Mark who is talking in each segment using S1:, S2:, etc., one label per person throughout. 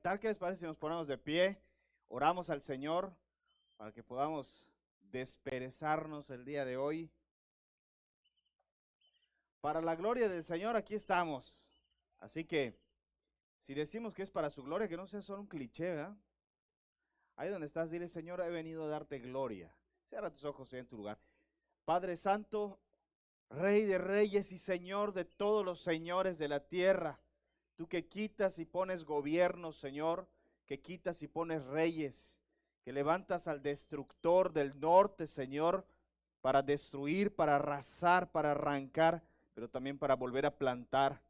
S1: Tal que les parece si nos ponemos de pie, oramos al Señor para que podamos desperezarnos el día de hoy. Para la gloria del Señor, aquí estamos. Así que, si decimos que es para su gloria, que no sea solo un cliché, ¿verdad? Ahí donde estás, dile: Señor, he venido a darte gloria. Cierra tus ojos en tu lugar. Padre Santo, Rey de reyes y Señor de todos los señores de la tierra, tú que quitas y pones gobiernos, Señor, que quitas y pones reyes, que levantas al destructor del norte, Señor, para destruir, para arrasar, para arrancar, pero también para volver a plantar.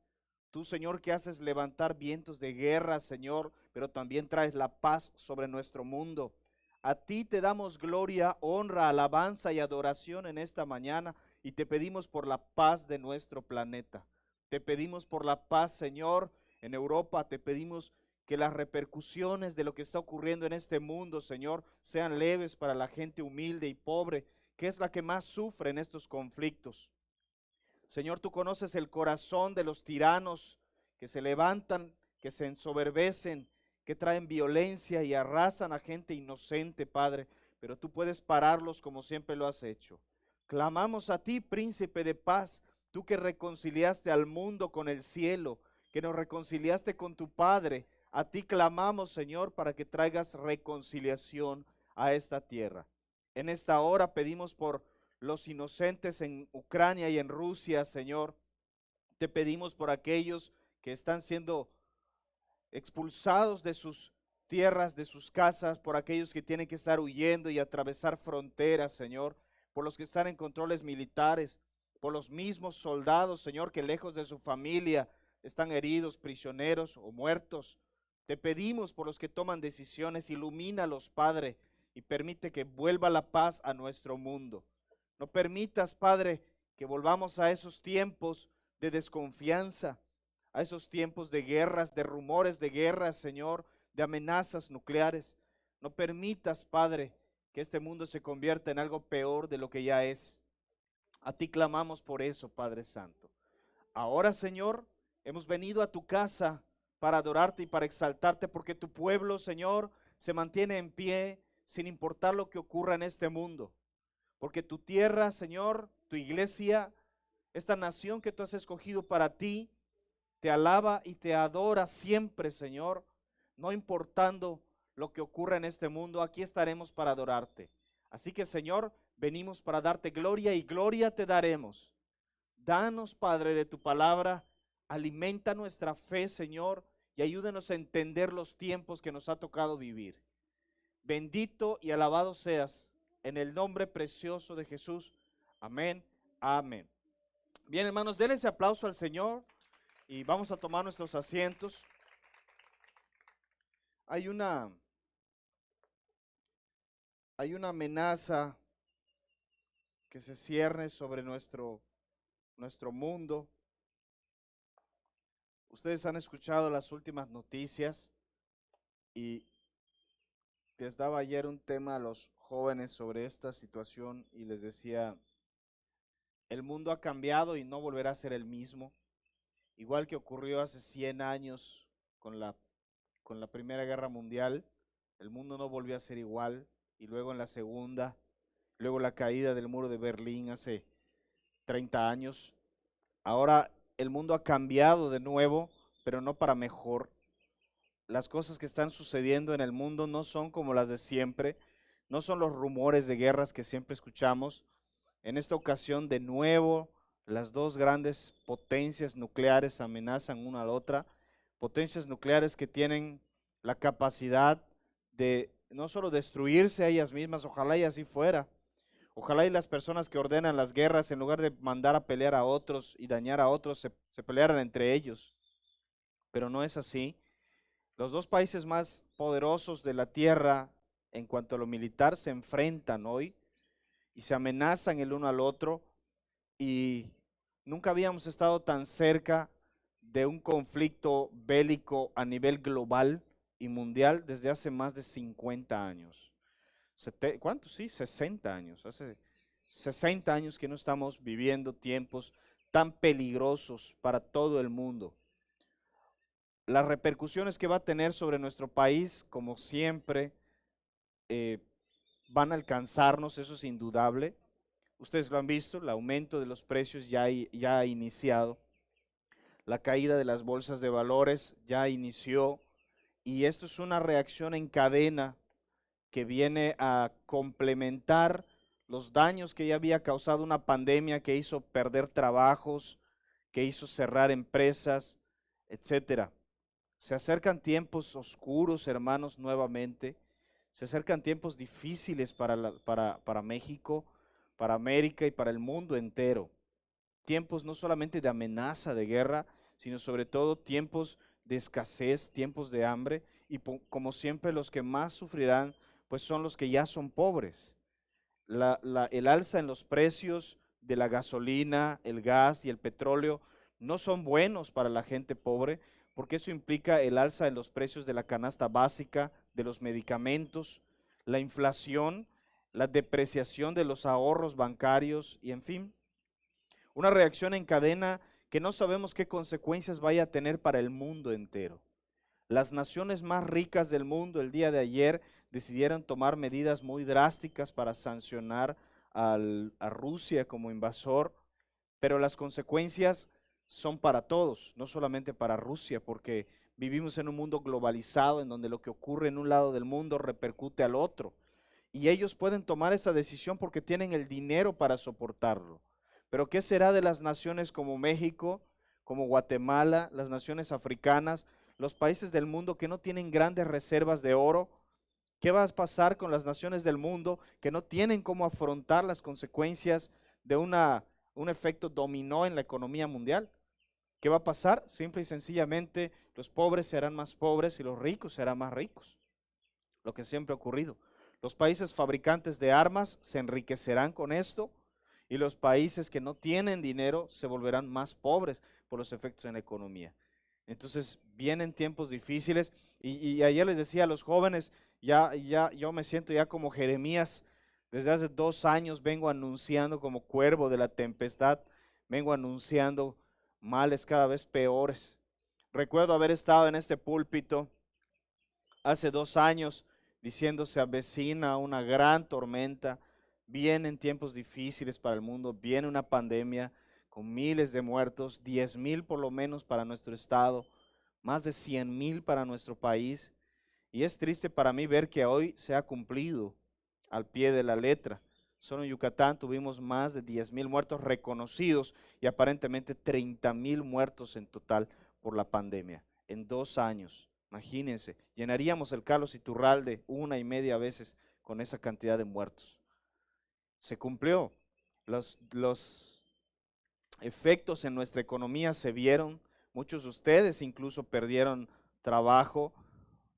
S1: Tú, Señor, que haces levantar vientos de guerra, Señor, pero también traes la paz sobre nuestro mundo. A ti te damos gloria, honra, alabanza y adoración en esta mañana y te pedimos por la paz de nuestro planeta. Te pedimos por la paz, Señor, en Europa. Te pedimos que las repercusiones de lo que está ocurriendo en este mundo, Señor, sean leves para la gente humilde y pobre, que es la que más sufre en estos conflictos. Señor, tú conoces el corazón de los tiranos que se levantan, que se ensoberbecen, que traen violencia y arrasan a gente inocente, Padre, pero tú puedes pararlos como siempre lo has hecho. Clamamos a ti, príncipe de paz, tú que reconciliaste al mundo con el cielo, que nos reconciliaste con tu Padre. A ti clamamos, Señor, para que traigas reconciliación a esta tierra. En esta hora pedimos por los inocentes en Ucrania y en Rusia, Señor. Te pedimos por aquellos que están siendo expulsados de sus tierras, de sus casas, por aquellos que tienen que estar huyendo y atravesar fronteras, Señor, por los que están en controles militares, por los mismos soldados, Señor, que lejos de su familia están heridos, prisioneros o muertos. Te pedimos por los que toman decisiones, ilumínalos, Padre, y permite que vuelva la paz a nuestro mundo. No permitas, Padre, que volvamos a esos tiempos de desconfianza, a esos tiempos de guerras, de rumores de guerras, Señor, de amenazas nucleares. No permitas, Padre, que este mundo se convierta en algo peor de lo que ya es. A ti clamamos por eso, Padre Santo. Ahora, Señor, hemos venido a tu casa para adorarte y para exaltarte, porque tu pueblo, Señor, se mantiene en pie sin importar lo que ocurra en este mundo. Porque tu tierra, Señor, tu iglesia, esta nación que tú has escogido para ti, te alaba y te adora siempre, Señor, no importando lo que ocurra en este mundo, aquí estaremos para adorarte. Así que, Señor, venimos para darte gloria y gloria te daremos. Danos, Padre, de tu palabra, alimenta nuestra fe, Señor, y ayúdanos a entender los tiempos que nos ha tocado vivir. Bendito y alabado seas en el nombre precioso de Jesús. Amén, amén. Bien, hermanos, denle ese aplauso al Señor y vamos a tomar nuestros asientos. Hay una, hay una amenaza que se cierne sobre nuestro mundo. Ustedes han escuchado las últimas noticias y les daba ayer un tema a los jóvenes sobre esta situación y les decía, el mundo ha cambiado y no volverá a ser el mismo, igual que ocurrió hace 100 años con la Primera Guerra Mundial. El mundo no volvió a ser igual, y luego en la Segunda, luego la caída del muro de Berlín hace 30 años. Ahora el mundo ha cambiado de nuevo, pero no para mejor. Las cosas que están sucediendo en el mundo no son como las de siempre, no son los rumores de guerras que siempre escuchamos. En esta ocasión, de nuevo, las dos grandes potencias nucleares amenazan una a la otra, potencias nucleares que tienen la capacidad de no solo destruirse a ellas mismas, ojalá y así fuera. Ojalá y las personas que ordenan las guerras, en lugar de mandar a pelear a otros y dañar a otros, se pelearan entre ellos. Pero no es así. Los dos países más poderosos de la tierra en cuanto a lo militar se enfrentan hoy y se amenazan el uno al otro, y nunca habíamos estado tan cerca de un conflicto bélico a nivel global y mundial desde hace más de 50 años. ¿Cuántos? Sí, 60 años. Hace 60 años que no estamos viviendo tiempos tan peligrosos para todo el mundo. Las repercusiones que va a tener sobre nuestro país, como siempre, eh, van a alcanzarnos, eso es indudable. Ustedes lo han visto, el aumento de los precios ya ha iniciado, la caída de las bolsas de valores ya inició, y esto es una reacción en cadena que viene a complementar los daños que ya había causado una pandemia que hizo perder trabajos, que hizo cerrar empresas, etcétera. Se acercan tiempos oscuros, hermanos, nuevamente. Se acercan tiempos difíciles para México, para América y para el mundo entero. Tiempos no solamente de amenaza, de guerra, sino sobre todo tiempos de escasez, tiempos de hambre. Y como siempre, los que más sufrirán, pues son los que ya son pobres. El alza en los precios de la gasolina, el gas y el petróleo no son buenos para la gente pobre, porque eso implica el alza en los precios de la canasta básica, de los medicamentos, la inflación, la depreciación de los ahorros bancarios y en fin, una reacción en cadena que no sabemos qué consecuencias vaya a tener para el mundo entero. Las naciones más ricas del mundo el día de ayer decidieron tomar medidas muy drásticas para sancionar a Rusia como invasor, pero las consecuencias son para todos, no solamente para Rusia, porque vivimos en un mundo globalizado en donde lo que ocurre en un lado del mundo repercute al otro. Y ellos pueden tomar esa decisión porque tienen el dinero para soportarlo. Pero ¿qué será de las naciones como México, como Guatemala, las naciones africanas, los países del mundo que no tienen grandes reservas de oro? ¿Qué va a pasar con las naciones del mundo que no tienen cómo afrontar las consecuencias de un efecto dominó en la economía mundial? ¿Qué va a pasar? Simple y sencillamente, los pobres serán más pobres y los ricos serán más ricos. Lo que siempre ha ocurrido. Los países fabricantes de armas se enriquecerán con esto y los países que no tienen dinero se volverán más pobres por los efectos en la economía. Entonces vienen tiempos difíciles y ayer les decía a los jóvenes, yo me siento ya como Jeremías. Desde hace 2 años vengo anunciando como cuervo de la tempestad, vengo anunciando males cada vez peores. Recuerdo haber estado en este púlpito hace 2 años diciendo se avecina una gran tormenta, vienen tiempos difíciles para el mundo, viene una pandemia con miles de muertos, 10,000 por lo menos para nuestro estado, más de 100,000 para nuestro país. Y es triste para mí ver que hoy se ha cumplido al pie de la letra. Solo en Yucatán tuvimos más de 10,000 muertos reconocidos y aparentemente 30,000 muertos en total por la pandemia en 2 años. Imagínense, llenaríamos el Carlos Iturralde 1,5 veces con esa cantidad de muertos. Se cumplió. Los efectos en nuestra economía se vieron. Muchos de ustedes incluso perdieron trabajo,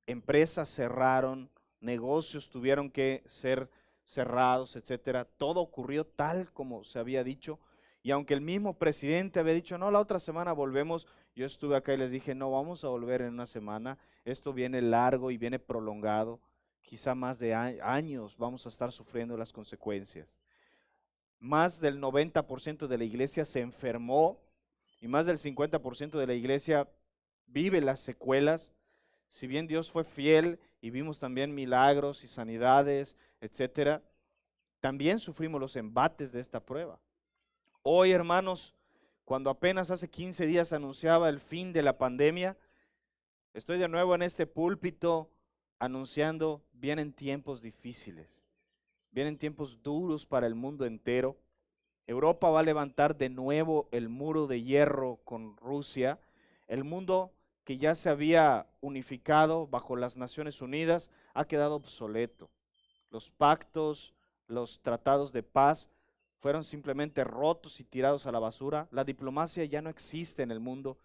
S1: empresas cerraron, negocios tuvieron que ser cerrados, etcétera. Todo ocurrió tal como se había dicho. Y aunque el mismo presidente había dicho, no, la otra semana volvemos, yo estuve acá y les dije, no, vamos a volver en una semana. Esto viene largo y viene prolongado. Quizá más de años vamos a estar sufriendo las consecuencias. Más del 90% de la iglesia se enfermó y más del 50% de la iglesia vive las secuelas. Si bien Dios fue fiel y vimos también milagros y sanidades, etcétera, también sufrimos los embates de esta prueba. Hoy, hermanos, cuando apenas hace 15 días anunciaba el fin de la pandemia, estoy de nuevo en este púlpito anunciando, vienen tiempos difíciles, vienen tiempos duros para el mundo entero. Europa va a levantar de nuevo el muro de hierro con Rusia. El mundo que ya se había unificado bajo las Naciones Unidas ha quedado obsoleto. Los pactos, los tratados de paz fueron simplemente rotos y tirados a la basura. La diplomacia ya no existe en el mundo.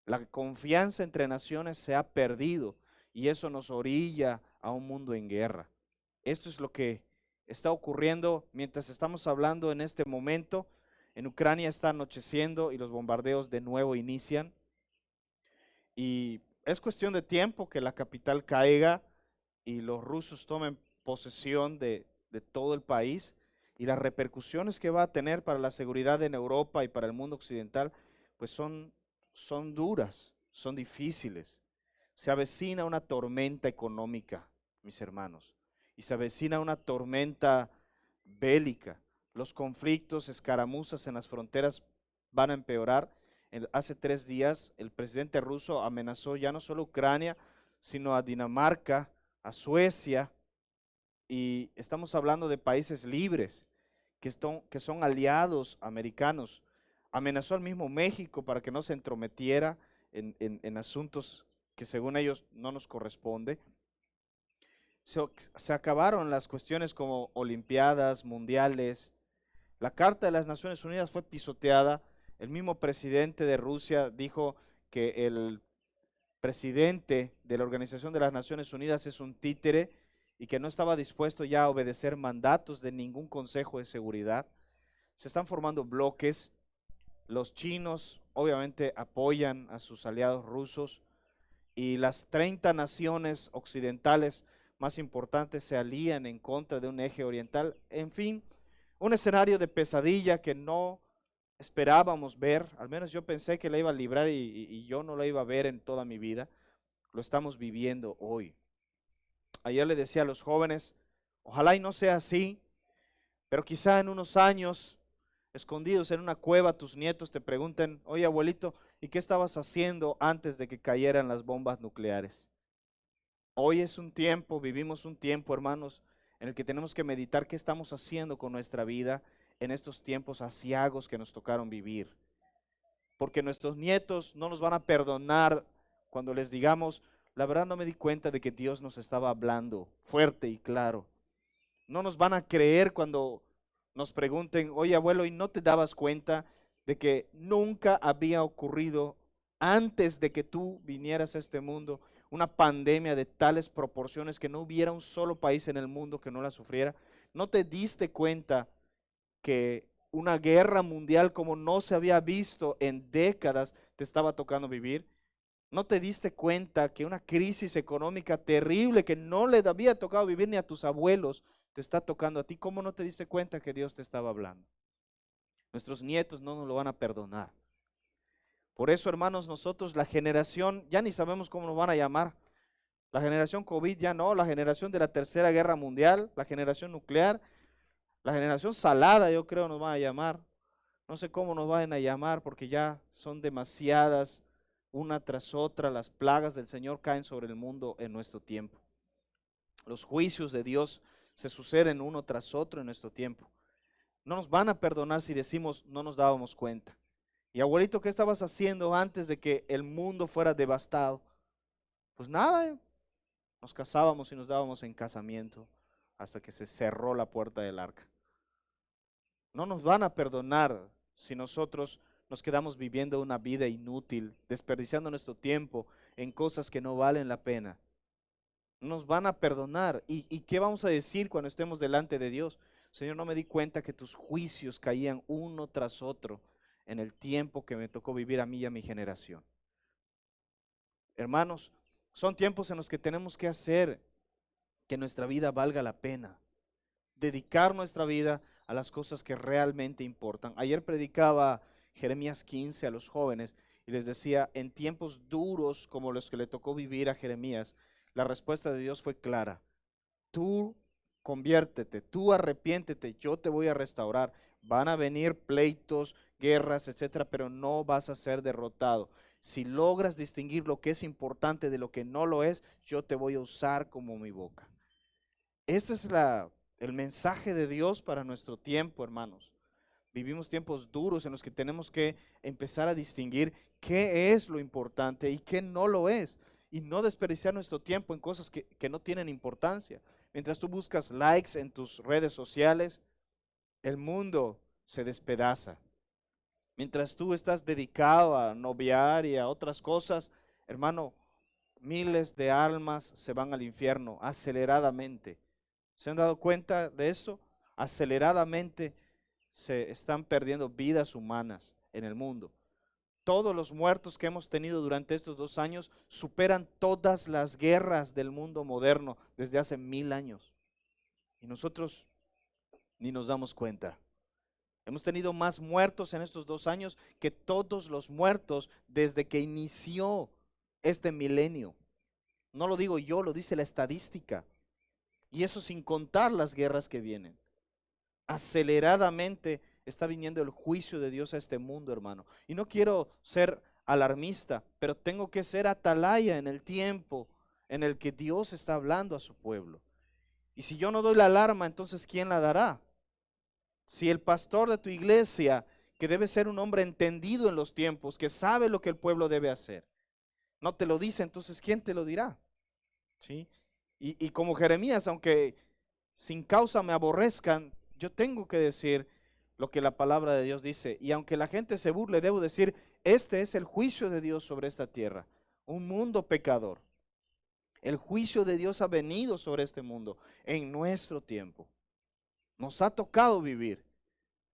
S1: La confianza entre naciones se ha perdido y eso nos orilla a un mundo en guerra. Esto es lo que está ocurriendo mientras estamos hablando en este momento. En Ucrania está anocheciendo y los bombardeos de nuevo inician. Y es cuestión de tiempo que la capital caiga y los rusos tomen posesión de todo el país. Y las repercusiones que va a tener para la seguridad en Europa y para el mundo occidental, pues son duras. son difíciles. Se avecina una tormenta económica, mis hermanos, y se avecina una tormenta bélica. Los conflictos, escaramuzas en las fronteras van a empeorar. Hace 3 días el presidente ruso amenazó ya no solo a Ucrania, sino a Dinamarca, a Suecia, y estamos hablando de países libres que son aliados americanos. Amenazó al mismo México para que no se entrometiera en asuntos que según ellos no nos corresponde. Se acabaron las cuestiones como olimpiadas, mundiales. La Carta de las Naciones Unidas fue pisoteada. El mismo presidente de Rusia dijo que el presidente de la Organización de las Naciones Unidas es un títere y que no estaba dispuesto ya a obedecer mandatos de ningún Consejo de Seguridad. Se están formando bloques. Los chinos obviamente apoyan a sus aliados rusos y las 30 naciones occidentales más importantes se alían en contra de un eje oriental. En fin, un escenario de pesadilla que no esperábamos ver. Al menos yo pensé que la iba a librar y yo no la iba a ver en toda mi vida. Lo estamos viviendo hoy. Ayer le decía a los jóvenes, ojalá y no sea así, pero quizá en unos años, escondidos en una cueva, tus nietos te pregunten, oye abuelito, ¿y qué estabas haciendo antes de que cayeran las bombas nucleares? Hoy es un tiempo, vivimos un tiempo, hermanos, en el que tenemos que meditar qué estamos haciendo con nuestra vida en estos tiempos aciagos que nos tocaron vivir. Porque nuestros nietos no nos van a perdonar cuando les digamos, la verdad no me di cuenta de que Dios nos estaba hablando fuerte y claro. No nos van a creer cuando nos pregunten, oye abuelo, ¿y no te dabas cuenta de que nunca había ocurrido antes de que tú vinieras a este mundo una pandemia de tales proporciones que no hubiera un solo país en el mundo que no la sufriera? ¿No te diste cuenta que una guerra mundial como no se había visto en décadas te estaba tocando vivir? ¿No te diste cuenta que una crisis económica terrible que no le había tocado vivir ni a tus abuelos te está tocando a ti? ¿Cómo no te diste cuenta que Dios te estaba hablando? Nuestros nietos no nos lo van a perdonar. Por eso, hermanos, nosotros, la generación, ya ni sabemos cómo nos van a llamar. La generación COVID ya no, la generación de la Tercera Guerra Mundial, la generación nuclear, la generación salada, yo creo nos van a llamar. No sé cómo nos van a llamar porque ya son demasiadas, una tras otra, las plagas del Señor caen sobre el mundo en nuestro tiempo. Los juicios de Dios se suceden uno tras otro en nuestro tiempo. No nos van a perdonar si decimos no nos dábamos cuenta. Y abuelito, ¿qué estabas haciendo antes de que el mundo fuera devastado? Pues nada, nos casábamos y nos dábamos en casamiento hasta que se cerró la puerta del arca. No nos van a perdonar si nosotros nos quedamos viviendo una vida inútil, desperdiciando nuestro tiempo en cosas que no valen la pena. No nos van a perdonar. ¿Y qué vamos a decir cuando estemos delante de Dios? Señor, no me di cuenta que tus juicios caían uno tras otro en el tiempo que me tocó vivir a mí y a mi generación. Hermanos, son tiempos en los que tenemos que hacer que nuestra vida valga la pena. Dedicar nuestra vida a las cosas que realmente importan. Ayer predicaba Jeremías 15 a los jóvenes y les decía, en tiempos duros como los que le tocó vivir a Jeremías, la respuesta de Dios fue clara. Tú conviértete, tú arrepiéntete, yo te voy a restaurar. Van a venir pleitos, guerras, etcétera, pero no vas a ser derrotado. Si logras distinguir lo que es importante de lo que no lo es, yo te voy a usar como mi boca. Este es el mensaje de Dios para nuestro tiempo, hermanos. Vivimos tiempos duros en los que tenemos que empezar a distinguir qué es lo importante y qué no lo es. Y no desperdiciar nuestro tiempo en cosas que no tienen importancia. Mientras tú buscas likes en tus redes sociales, el mundo se despedaza. Mientras tú estás dedicado a noviar y a otras cosas, hermano, miles de almas se van al infierno aceleradamente. ¿Se han dado cuenta de esto? Aceleradamente se están perdiendo vidas humanas en el mundo. Todos los muertos que hemos tenido durante estos 2 años superan todas las guerras del mundo moderno desde hace 1000 años. Y nosotros ni nos damos cuenta. Hemos tenido más muertos en estos 2 años que todos los muertos desde que inició este milenio. No lo digo yo, lo dice la estadística. Y eso sin contar las guerras que vienen. Aceleradamente está viniendo el juicio de Dios a este mundo, hermano. Y no quiero ser alarmista, pero tengo que ser atalaya en el tiempo en el que Dios está hablando a su pueblo. Y si yo no doy la alarma, entonces ¿quién la dará? Si el pastor de tu iglesia, que debe ser un hombre entendido en los tiempos, que sabe lo que el pueblo debe hacer, no te lo dice, entonces ¿quién te lo dirá? ¿Sí? Y como Jeremías, aunque sin causa me aborrezcan, yo tengo que decir lo que la palabra de Dios dice. Y aunque la gente se burle, debo decir, este es el juicio de Dios sobre esta tierra, un mundo pecador. El juicio de Dios ha venido sobre este mundo en nuestro tiempo. Nos ha tocado vivir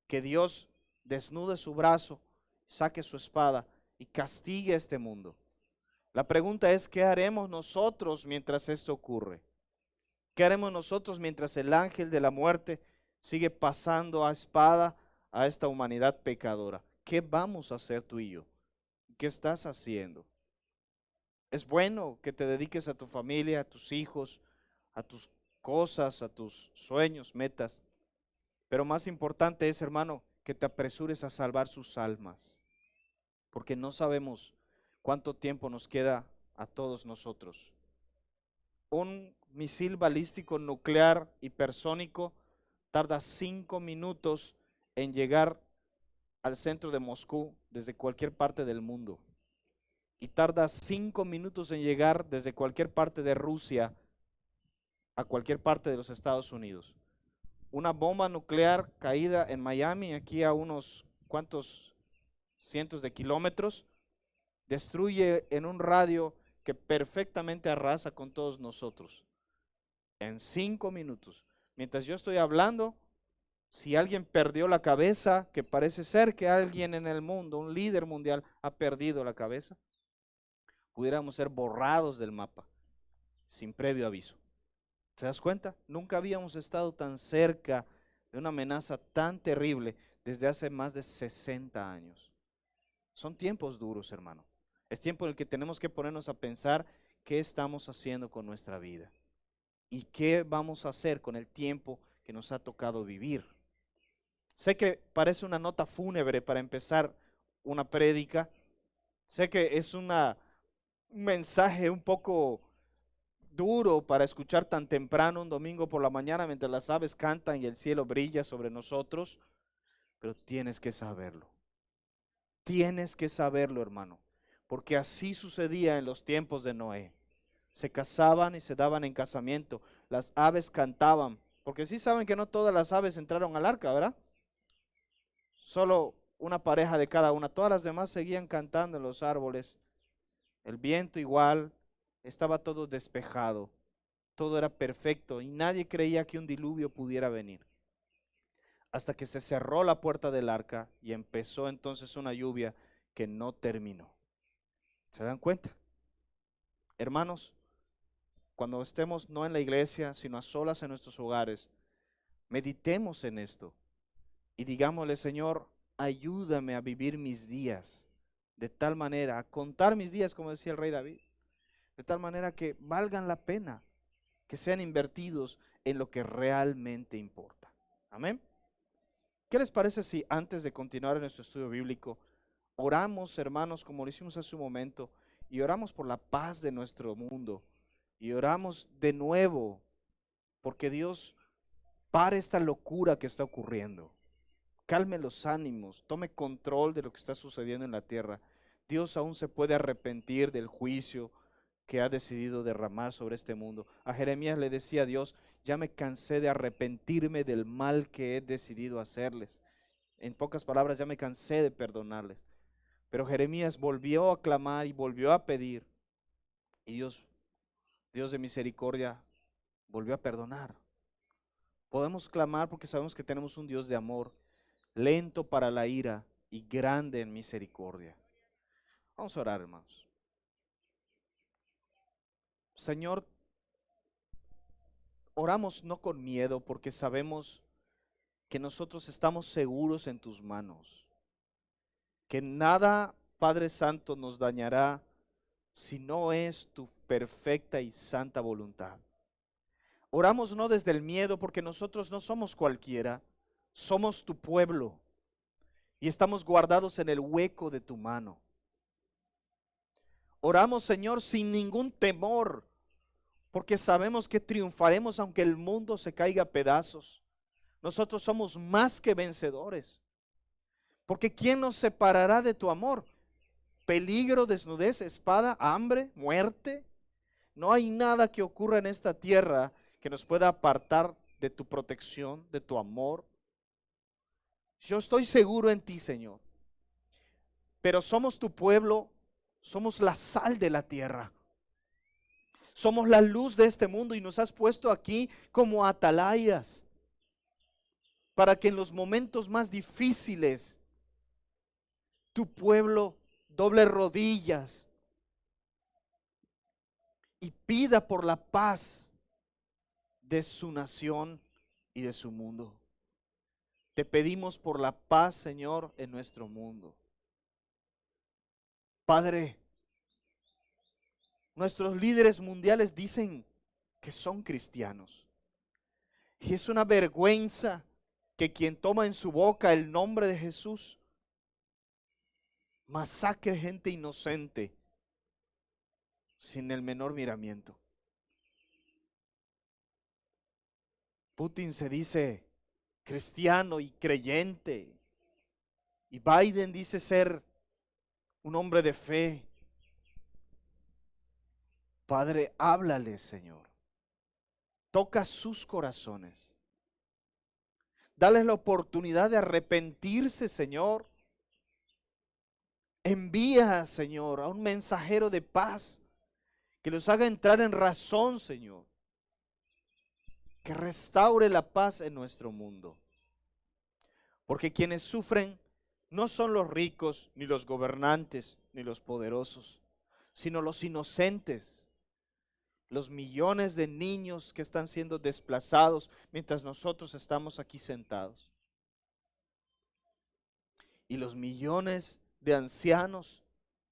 S1: que Dios desnude su brazo, saque su espada y castigue a este mundo. La pregunta es, ¿qué haremos nosotros mientras esto ocurre? ¿Qué haremos nosotros mientras el ángel de la muerte sigue pasando a espada a esta humanidad pecadora? ¿Qué vamos a hacer tú y yo? ¿Qué estás haciendo? Es bueno que te dediques a tu familia, a tus hijos, a tus cosas, a tus sueños, metas. Pero más importante es, hermano, que te apresures a salvar sus almas. Porque no sabemos cuánto tiempo nos queda a todos nosotros. Un misil balístico nuclear hipersónico tarda 5 minutos en llegar al centro de Moscú desde cualquier parte del mundo. Y tarda 5 minutos en llegar desde cualquier parte de Rusia a cualquier parte de los Estados Unidos. Una bomba nuclear caída en Miami, aquí a unos cuantos cientos de kilómetros, destruye en un radio que perfectamente arrasa con todos nosotros. En 5 minutos. Mientras yo estoy hablando, si alguien perdió la cabeza, que parece ser que alguien en el mundo, un líder mundial, ha perdido la cabeza, pudiéramos ser borrados del mapa sin previo aviso. ¿Te das cuenta? Nunca habíamos estado tan cerca de una amenaza tan terrible desde hace más de 60 años. Son tiempos duros, hermano. Es tiempo en el que tenemos que ponernos a pensar qué estamos haciendo con nuestra vida y qué vamos a hacer con el tiempo que nos ha tocado vivir. Sé que parece una nota fúnebre para empezar una prédica. Sé que es un mensaje un poco duro para escuchar tan temprano un domingo por la mañana mientras las aves cantan y el cielo brilla sobre nosotros, pero tienes que saberlo. Tienes que saberlo, hermano, porque así sucedía en los tiempos de Noé. Se casaban y se daban en casamiento. Las aves cantaban, porque sí saben que no todas las aves entraron al arca, ¿verdad? Solo una pareja de cada una. Todas las demás seguían cantando en los árboles. El viento igual, estaba todo despejado. Todo era perfecto y nadie creía que un diluvio pudiera venir. Hasta que se cerró la puerta del arca y empezó entonces una lluvia que no terminó. ¿Se dan cuenta? Hermanos, cuando estemos no en la iglesia, sino a solas en nuestros hogares, meditemos en esto y digámosle, Señor, ayúdame a vivir mis días de tal manera, a contar mis días, como decía el rey David, de tal manera que valgan la pena, que sean invertidos en lo que realmente importa. Amén. ¿Qué les parece si antes de continuar en nuestro estudio bíblico, oramos, hermanos, como lo hicimos hace un momento, y oramos por la paz de nuestro mundo, y oramos de nuevo porque Dios pare esta locura que está ocurriendo, calme los ánimos, tome control de lo que está sucediendo en la tierra? Dios aún se puede arrepentir del juicio que ha decidido derramar sobre este mundo. A Jeremías le decía a Dios, ya me cansé de arrepentirme del mal que he decidido hacerles. En pocas palabras, ya me cansé de perdonarles. Pero Jeremías volvió a clamar y volvió a pedir. Y Dios de misericordia, volvió a perdonar. Podemos clamar porque sabemos que tenemos un Dios de amor, lento para la ira y grande en misericordia. Vamos a orar, hermanos. Señor, oramos no con miedo porque sabemos que nosotros estamos seguros en tus manos, que nada, Padre Santo, nos dañará si no es tu perfecta y santa voluntad. Oramos no desde el miedo, porque nosotros no somos cualquiera, somos tu pueblo y estamos guardados en el hueco de tu mano. Oramos, Señor, sin ningún temor, porque sabemos que triunfaremos aunque el mundo se caiga a pedazos. Nosotros somos más que vencedores, porque ¿quién nos separará de tu amor? Peligro, desnudez, espada, hambre, muerte. No hay nada que ocurra en esta tierra que nos pueda apartar de tu protección, de tu amor. Yo estoy seguro en ti, Señor. Pero somos tu pueblo, somos la sal de la tierra. Somos la luz de este mundo y nos has puesto aquí como atalayas para que en los momentos más difíciles tu pueblo doble rodillas y pida por la paz de su nación y de su mundo. Te pedimos por la paz, Señor, en nuestro mundo. Padre, nuestros líderes mundiales dicen que son cristianos. Y es una vergüenza que quien toma en su boca el nombre de Jesús masacre gente inocente sin el menor miramiento. Putin se dice cristiano y creyente, y Biden dice ser un hombre de fe. Padre, háblales, Señor. Toca sus corazones. Dales la oportunidad de arrepentirse, Señor. Envía, Señor, a un mensajero de paz que los haga entrar en razón, Señor. Que restaure la paz en nuestro mundo. Porque quienes sufren no son los ricos, ni los gobernantes, ni los poderosos, sino los inocentes, los millones de niños que están siendo desplazados mientras nosotros estamos aquí sentados. Y los millones de ancianos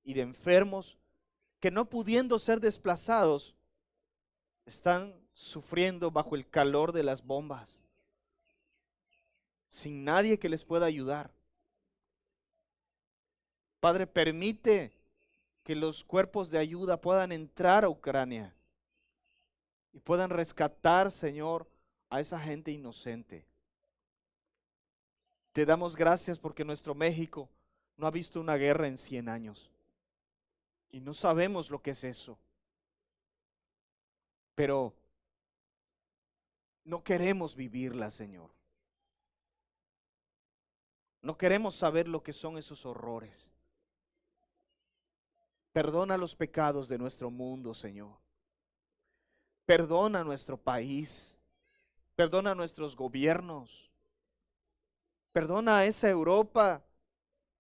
S1: y de enfermos que no pudiendo ser desplazados, están sufriendo bajo el calor de las bombas, sin nadie que les pueda ayudar. Padre, permite que los cuerpos de ayuda puedan entrar a Ucrania y puedan rescatar, Señor, a esa gente inocente. Te damos gracias porque nuestro México no ha visto una guerra en 100 años. Y no sabemos lo que es eso. Pero no queremos vivirla, Señor. No queremos saber lo que son esos horrores. Perdona los pecados de nuestro mundo, Señor. Perdona nuestro país. Perdona nuestros gobiernos. Perdona a esa Europa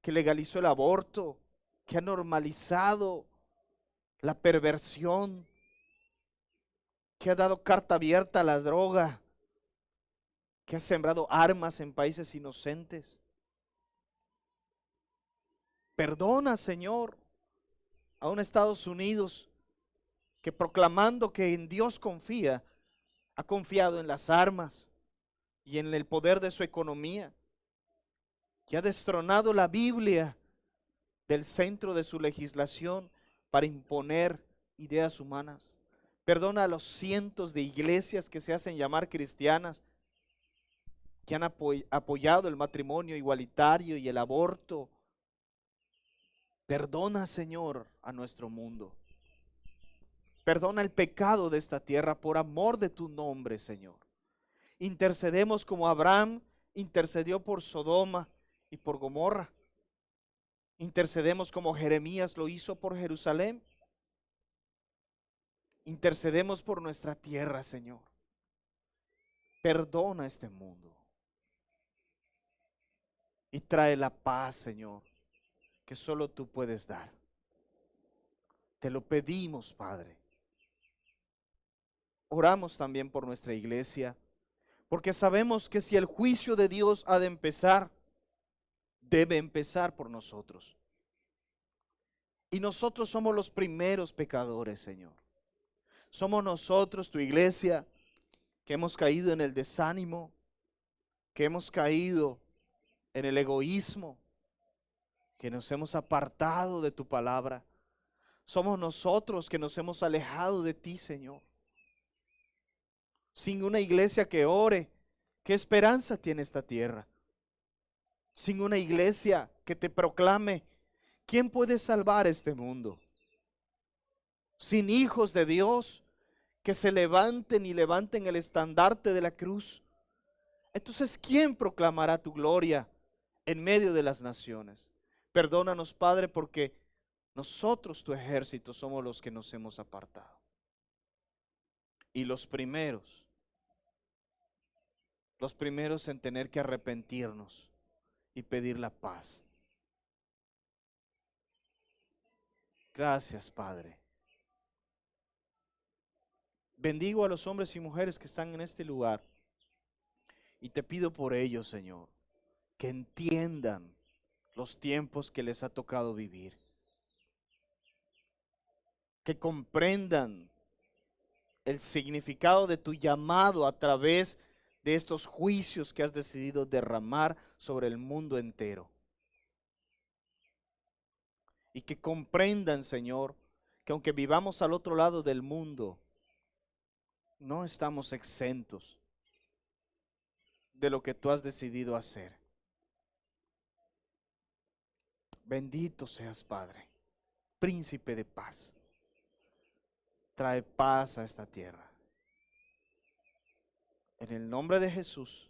S1: que legalizó el aborto, que ha normalizado la perversión, que ha dado carta abierta a la droga, que ha sembrado armas en países inocentes. Perdona, Señor, a un Estados Unidos que proclamando que en Dios confía, ha confiado en las armas y en el poder de su economía, que ha destronado la Biblia del centro de su legislación para imponer ideas humanas. Perdona a los cientos de iglesias que se hacen llamar cristianas, que han apoyado el matrimonio igualitario y el aborto. Perdona, Señor, a nuestro mundo. Perdona el pecado de esta tierra por amor de tu nombre, Señor. Intercedemos como Abraham intercedió por Sodoma y por Gomorra. Intercedemos como Jeremías lo hizo por Jerusalén. Intercedemos por nuestra tierra, Señor. Perdona este mundo. Y trae la paz, Señor, que solo tú puedes dar. Te lo pedimos, Padre. Oramos también por nuestra iglesia, porque sabemos que si el juicio de Dios ha de empezar, debe empezar por nosotros. Y nosotros somos los primeros pecadores, Señor. Somos nosotros, tu iglesia, que hemos caído en el desánimo, que hemos caído en el egoísmo, que nos hemos apartado de tu palabra. Somos nosotros que nos hemos alejado de ti, Señor. Sin una iglesia que ore, ¿qué esperanza tiene esta tierra? Sin una iglesia que te proclame, ¿quién puede salvar este mundo? Sin hijos de Dios que se levanten y levanten el estandarte de la cruz. Entonces, ¿quién proclamará tu gloria en medio de las naciones? Perdónanos, Padre, porque nosotros, tu ejército, somos los que nos hemos apartado. Y los primeros en tener que arrepentirnos y pedir la paz. Gracias, Padre. Bendigo a los hombres y mujeres que están en este lugar y te pido por ellos, Señor, que entiendan los tiempos que les ha tocado vivir, que comprendan el significado de tu llamado a través de estos juicios que has decidido derramar sobre el mundo entero. Y que comprendan, Señor, que aunque vivamos al otro lado del mundo, no estamos exentos de lo que tú has decidido hacer. Bendito seas, Padre, príncipe de paz. Trae paz a esta tierra. En el nombre de Jesús,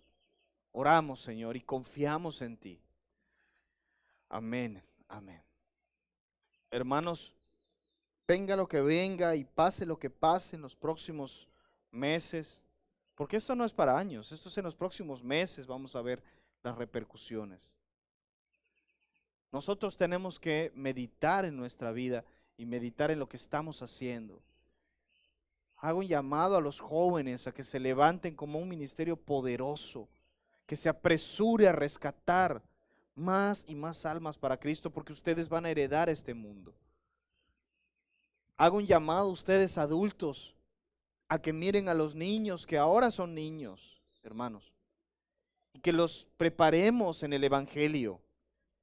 S1: oramos, Señor, y confiamos en ti. Amén, amén. Hermanos, venga lo que venga y pase lo que pase en los próximos meses, porque esto no es para años, esto es en los próximos meses, vamos a ver las repercusiones. Nosotros tenemos que meditar en nuestra vida y meditar en lo que estamos haciendo. Hago un llamado a los jóvenes a que se levanten como un ministerio poderoso, que se apresure a rescatar más y más almas para Cristo, porque ustedes van a heredar este mundo. Hago un llamado a ustedes adultos a que miren a los niños que ahora son niños, hermanos, y que los preparemos en el Evangelio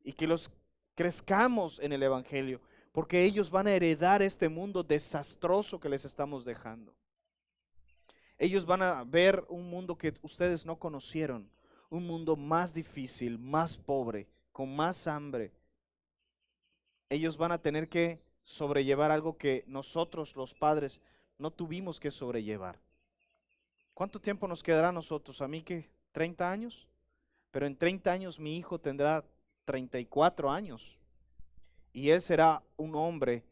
S1: y que los crezcamos en el Evangelio, porque ellos van a heredar este mundo desastroso que les estamos dejando. Ellos van a ver un mundo que ustedes no conocieron, un mundo más difícil, más pobre, con más hambre. Ellos van a tener que sobrellevar algo que nosotros, los padres, no tuvimos que sobrellevar. ¿Cuánto tiempo nos quedará a nosotros? A mí que 30 años, pero en 30 años mi hijo tendrá 34 años y él será un hombre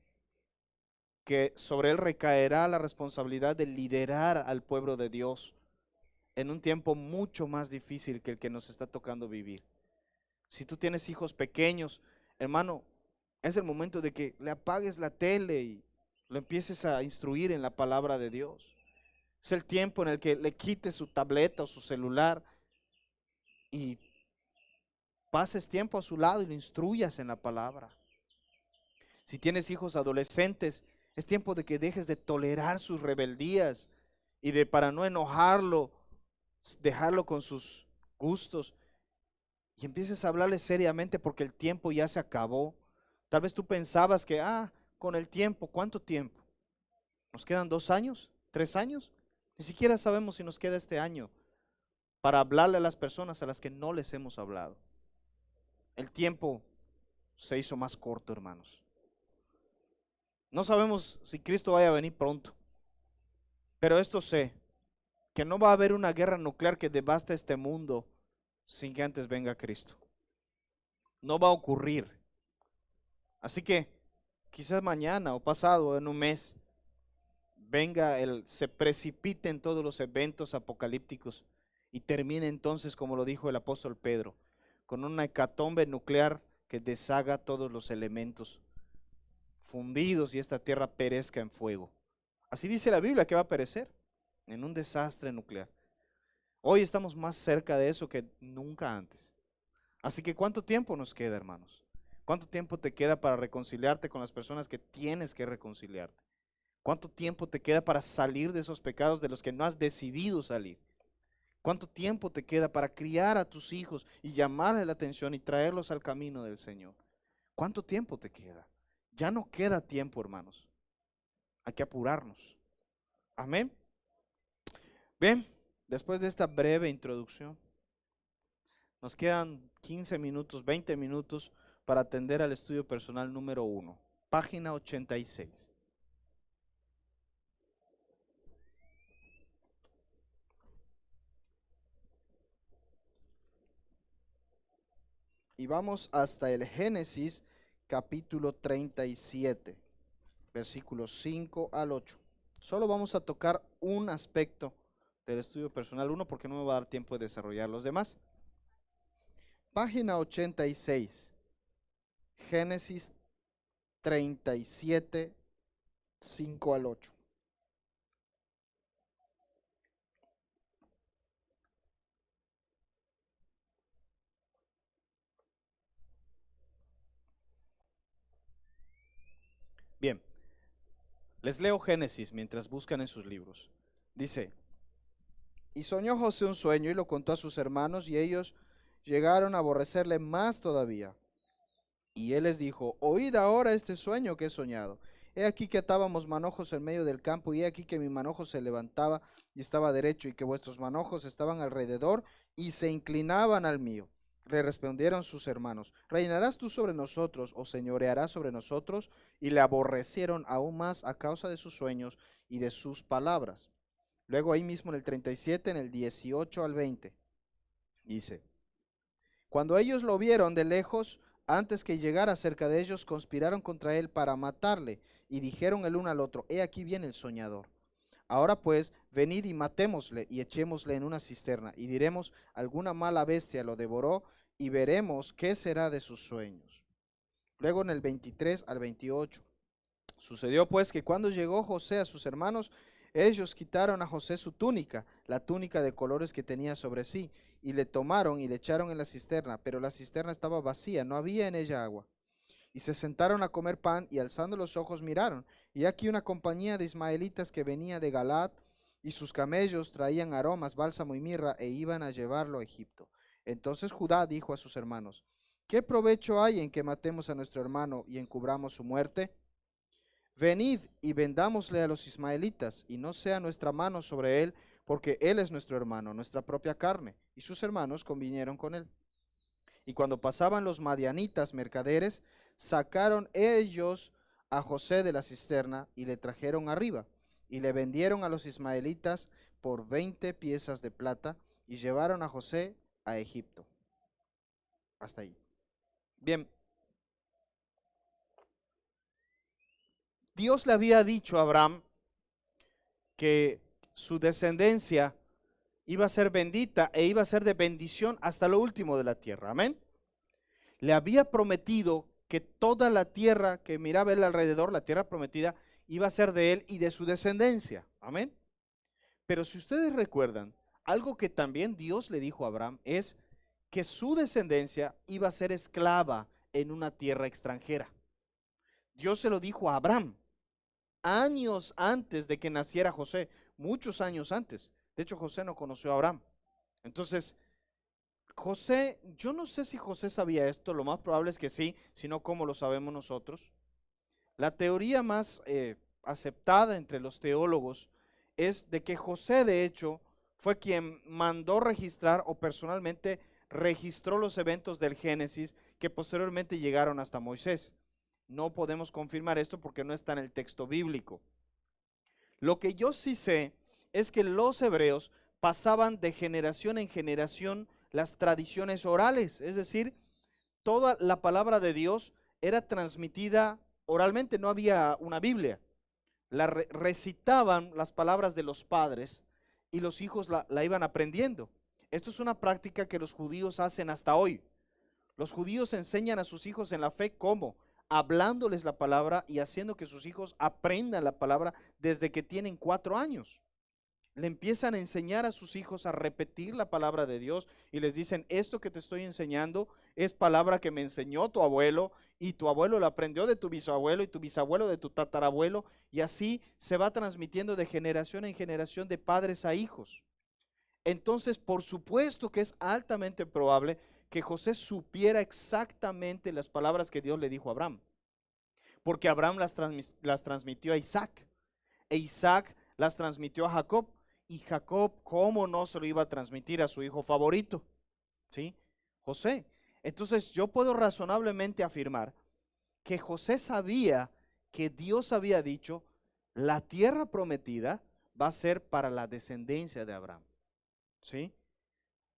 S1: que sobre él recaerá la responsabilidad de liderar al pueblo de Dios en un tiempo mucho más difícil que el que nos está tocando vivir. Si tú tienes hijos pequeños, hermano, es el momento de que le apagues la tele y lo empieces a instruir en la palabra de Dios. Es el tiempo en el que le quites su tableta o su celular y pases tiempo a su lado y lo instruyas en la palabra. Si tienes hijos adolescentes, es tiempo de que dejes de tolerar sus rebeldías y de, para no enojarlo, dejarlo con sus gustos y empieces a hablarle seriamente, porque el tiempo ya se acabó. Tal vez tú pensabas que, con el tiempo, ¿cuánto tiempo? ¿Nos quedan 2 años? ¿3 años? Ni siquiera sabemos si nos queda este año para hablarle a las personas a las que no les hemos hablado. El tiempo se hizo más corto, hermanos. No sabemos si Cristo vaya a venir pronto, pero esto sé, que no va a haber una guerra nuclear que devaste este mundo sin que antes venga Cristo. No va a ocurrir. Así que quizás mañana o pasado o en un mes se precipiten todos los eventos apocalípticos y termine entonces, como lo dijo el apóstol Pedro, con una hecatombe nuclear que deshaga todos los elementos fundidos y esta tierra perezca en fuego. Así dice la Biblia que va a perecer en un desastre nuclear. Hoy estamos más cerca de eso que nunca antes. Así que ¿cuánto tiempo nos queda, hermanos? ¿Cuánto tiempo te queda para reconciliarte con las personas que tienes que reconciliarte? ¿Cuánto tiempo te queda para salir de esos pecados de los que no has decidido salir? ¿Cuánto tiempo te queda para criar a tus hijos y llamarles la atención y traerlos al camino del Señor? ¿Cuánto tiempo te queda? Ya no queda tiempo, hermanos. Hay que apurarnos. Amén. Bien, después de esta breve introducción, nos quedan 15 minutos, 20 minutos para atender al estudio personal número 1, página 86. Y vamos hasta el Génesis capítulo 37, versículos 5 al 8. Solo vamos a tocar un aspecto del estudio personal 1 porque no me va a dar tiempo de desarrollar los demás. Página 86, Génesis 37, 5 al 8. Bien, les leo Génesis mientras buscan en sus libros. Dice, y soñó José un sueño y lo contó a sus hermanos y ellos llegaron a aborrecerle más todavía. Y él les dijo, oíd ahora este sueño que he soñado. He aquí que atábamos manojos en medio del campo, y he aquí que mi manojo se levantaba y estaba derecho, y que vuestros manojos estaban alrededor y se inclinaban al mío. Le respondieron sus hermanos, ¿reinarás tú sobre nosotros o señorearás sobre nosotros? Y le aborrecieron aún más a causa de sus sueños y de sus palabras. Luego ahí mismo en el 37, en el 18 al 20, dice, cuando ellos lo vieron de lejos, antes que llegara cerca de ellos, conspiraron contra él para matarle, y dijeron el uno al otro, he aquí viene el soñador. Ahora pues, venid y matémosle, y echémosle en una cisterna, y diremos, alguna mala bestia lo devoró, y veremos qué será de sus sueños. Luego en el 23 al 28. Sucedió pues que cuando llegó José a sus hermanos, ellos quitaron a José su túnica, la túnica de colores que tenía sobre sí, y le tomaron y le echaron en la cisterna, pero la cisterna estaba vacía, no había en ella agua. Y se sentaron a comer pan, y alzando los ojos miraron, y aquí una compañía de ismaelitas que venía de Galaad, y sus camellos traían aromas, bálsamo y mirra, e iban a llevarlo a Egipto. Entonces Judá dijo a sus hermanos, ¿qué provecho hay en que matemos a nuestro hermano y encubramos su muerte? Venid y vendámosle a los ismaelitas, y no sea nuestra mano sobre él, porque él es nuestro hermano, nuestra propia carne. Y sus hermanos convinieron con él. Y cuando pasaban los madianitas mercaderes, sacaron ellos a José de la cisterna y le trajeron arriba, y le vendieron a los ismaelitas por 20 piezas de plata, y llevaron a José a Egipto. Hasta ahí. Bien, Dios le había dicho a Abraham que su descendencia iba a ser bendita e iba a ser de bendición hasta lo último de la tierra. Amén. Le había prometido que toda la tierra que miraba él alrededor, la tierra prometida, iba a ser de él y de su descendencia. Amén. Pero si ustedes recuerdan, algo que también Dios le dijo a Abraham es que su descendencia iba a ser esclava en una tierra extranjera. Dios se lo dijo a Abraham años antes de que naciera José, muchos años antes. De hecho, José no conoció a Abraham. Entonces, José, yo no sé si José sabía esto, lo más probable es que sí, si no, ¿cómo lo sabemos nosotros? La teoría más aceptada entre los teólogos es de que José, de hecho, fue quien mandó registrar o personalmente registró los eventos del Génesis que posteriormente llegaron hasta Moisés. No podemos confirmar esto porque no está en el texto bíblico. Lo que yo sí sé es que los hebreos pasaban de generación en generación las tradiciones orales, es decir, toda la palabra de Dios era transmitida oralmente, no había una Biblia. Recitaban las palabras de los padres y los hijos la iban aprendiendo. Esto es una práctica que los judíos hacen hasta hoy. Los judíos enseñan a sus hijos en la fe cómo, hablándoles la palabra y haciendo que sus hijos aprendan la palabra desde que tienen 4 años. Le empiezan a enseñar a sus hijos a repetir la palabra de Dios y les dicen, esto que te estoy enseñando es palabra que me enseñó tu abuelo y tu abuelo la aprendió de tu bisabuelo y tu bisabuelo de tu tatarabuelo, y así se va transmitiendo de generación en generación, de padres a hijos. Entonces, por supuesto que es altamente probable que José supiera exactamente las palabras que Dios le dijo a Abraham, porque Abraham las transmitió a Isaac, e Isaac las transmitió a Jacob, y Jacob, ¿cómo no se lo iba a transmitir a su hijo favorito? ¿Sí? José. Entonces yo puedo razonablemente afirmar que José sabía que Dios había dicho, la tierra prometida va a ser para la descendencia de Abraham. ¿Sí?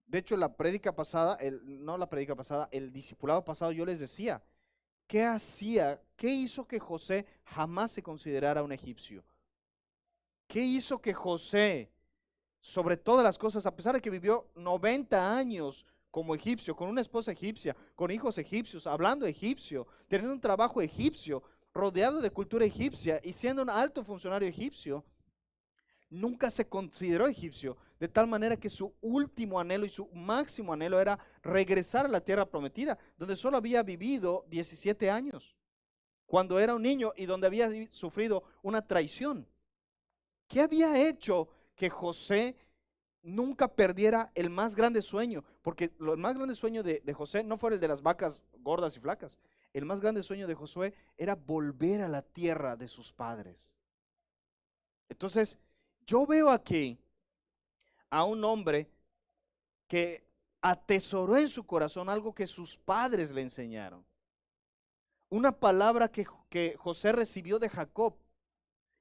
S1: De hecho, la prédica pasada, no la prédica pasada, el discipulado pasado, yo les decía, ¿qué hacía? ¿Qué hizo que José jamás se considerara un egipcio? ¿Qué hizo que José, sobre todas las cosas, a pesar de que vivió 90 años como egipcio, con una esposa egipcia, con hijos egipcios, hablando egipcio, teniendo un trabajo egipcio, rodeado de cultura egipcia y siendo un alto funcionario egipcio, nunca se consideró egipcio, de tal manera que su último anhelo y su máximo anhelo era regresar a la tierra prometida, donde solo había vivido 17 años, cuando era un niño y donde había sufrido una traición? ¿Qué había hecho que José nunca perdiera el más grande sueño? Porque el más grande sueño de José no fue el de las vacas gordas y flacas. El más grande sueño de Josué era volver a la tierra de sus padres. Entonces, yo veo aquí a un hombre que atesoró en su corazón algo que sus padres le enseñaron. Una palabra que José recibió de Jacob.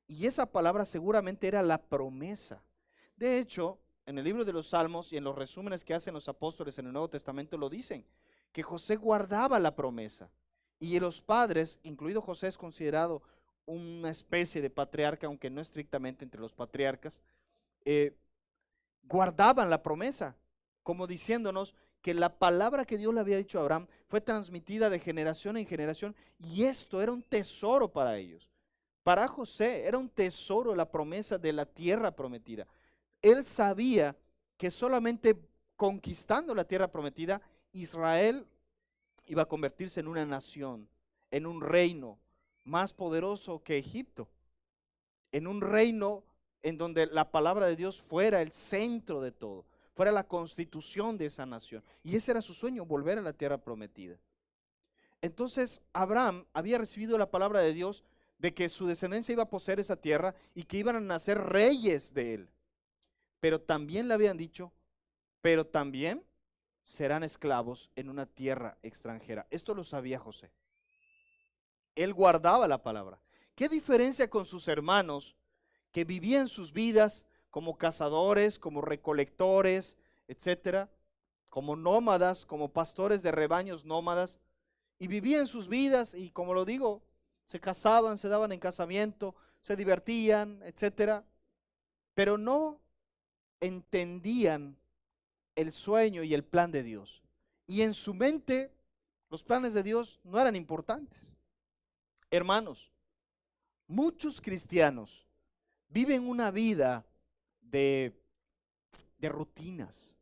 S1: Y esa palabra seguramente era la promesa. De hecho, en el libro de los Salmos y en los resúmenes que hacen los apóstoles en el Nuevo Testamento lo dicen, que José guardaba la promesa. Y los padres, incluido José, es considerado una especie de patriarca, aunque no estrictamente entre los patriarcas, guardaban la promesa, como diciéndonos que la palabra que Dios le había dicho a Abraham fue transmitida de generación en generación, y esto era un tesoro para ellos. Para José era un tesoro la promesa de la tierra prometida. Él sabía que solamente conquistando la tierra prometida, Israel iba a convertirse en una nación, en un reino más poderoso que Egipto, en un reino en donde la palabra de Dios fuera el centro de todo, fuera la constitución de esa nación. Y ese era su sueño, volver a la tierra prometida. Entonces Abraham había recibido la palabra de Dios de que su descendencia iba a poseer esa tierra y que iban a nacer reyes de él. Pero también le habían dicho, pero también serán esclavos en una tierra extranjera. Esto lo sabía José. Él guardaba la palabra. ¿Qué diferencia con sus hermanos que vivían sus vidas como cazadores, como recolectores, etcétera, como nómadas, como pastores de rebaños nómadas, y vivían sus vidas y, como lo digo, se casaban, se daban en casamiento, se divertían, etcétera, pero no entendían el sueño y el plan de Dios? Y en su mente los planes de Dios no eran importantes. Hermanos, muchos cristianos viven una vida de, de rutinas,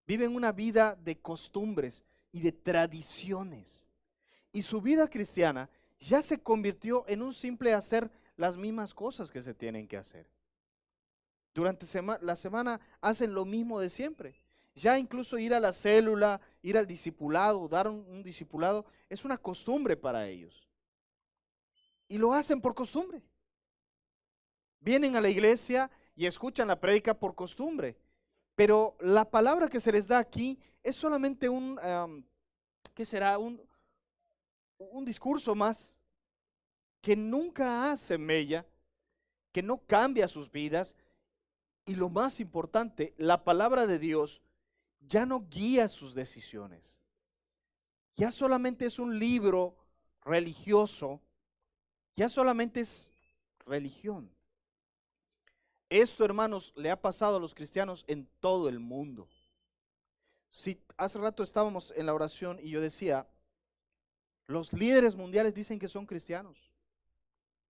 S1: viven una vida de costumbres y de tradiciones. Y su vida cristiana ya se convirtió en un simple hacer las mismas cosas que se tienen que hacer. Durante la semana hacen lo mismo de siempre. Ya incluso ir a la célula, ir al discipulado, dar un discipulado, es una costumbre para ellos. Y lo hacen por costumbre. Vienen a la iglesia y escuchan la prédica por costumbre. Pero la palabra que se les da aquí es solamente ¿qué será? Un discurso más que nunca hace mella, que no cambia sus vidas. Y lo más importante, la palabra de Dios ya no guía sus decisiones. Ya solamente es un libro religioso, ya solamente es religión. Esto, hermanos, le ha pasado a los cristianos en todo el mundo. Si hace rato estábamos en la oración y yo decía, los líderes mundiales dicen que son cristianos.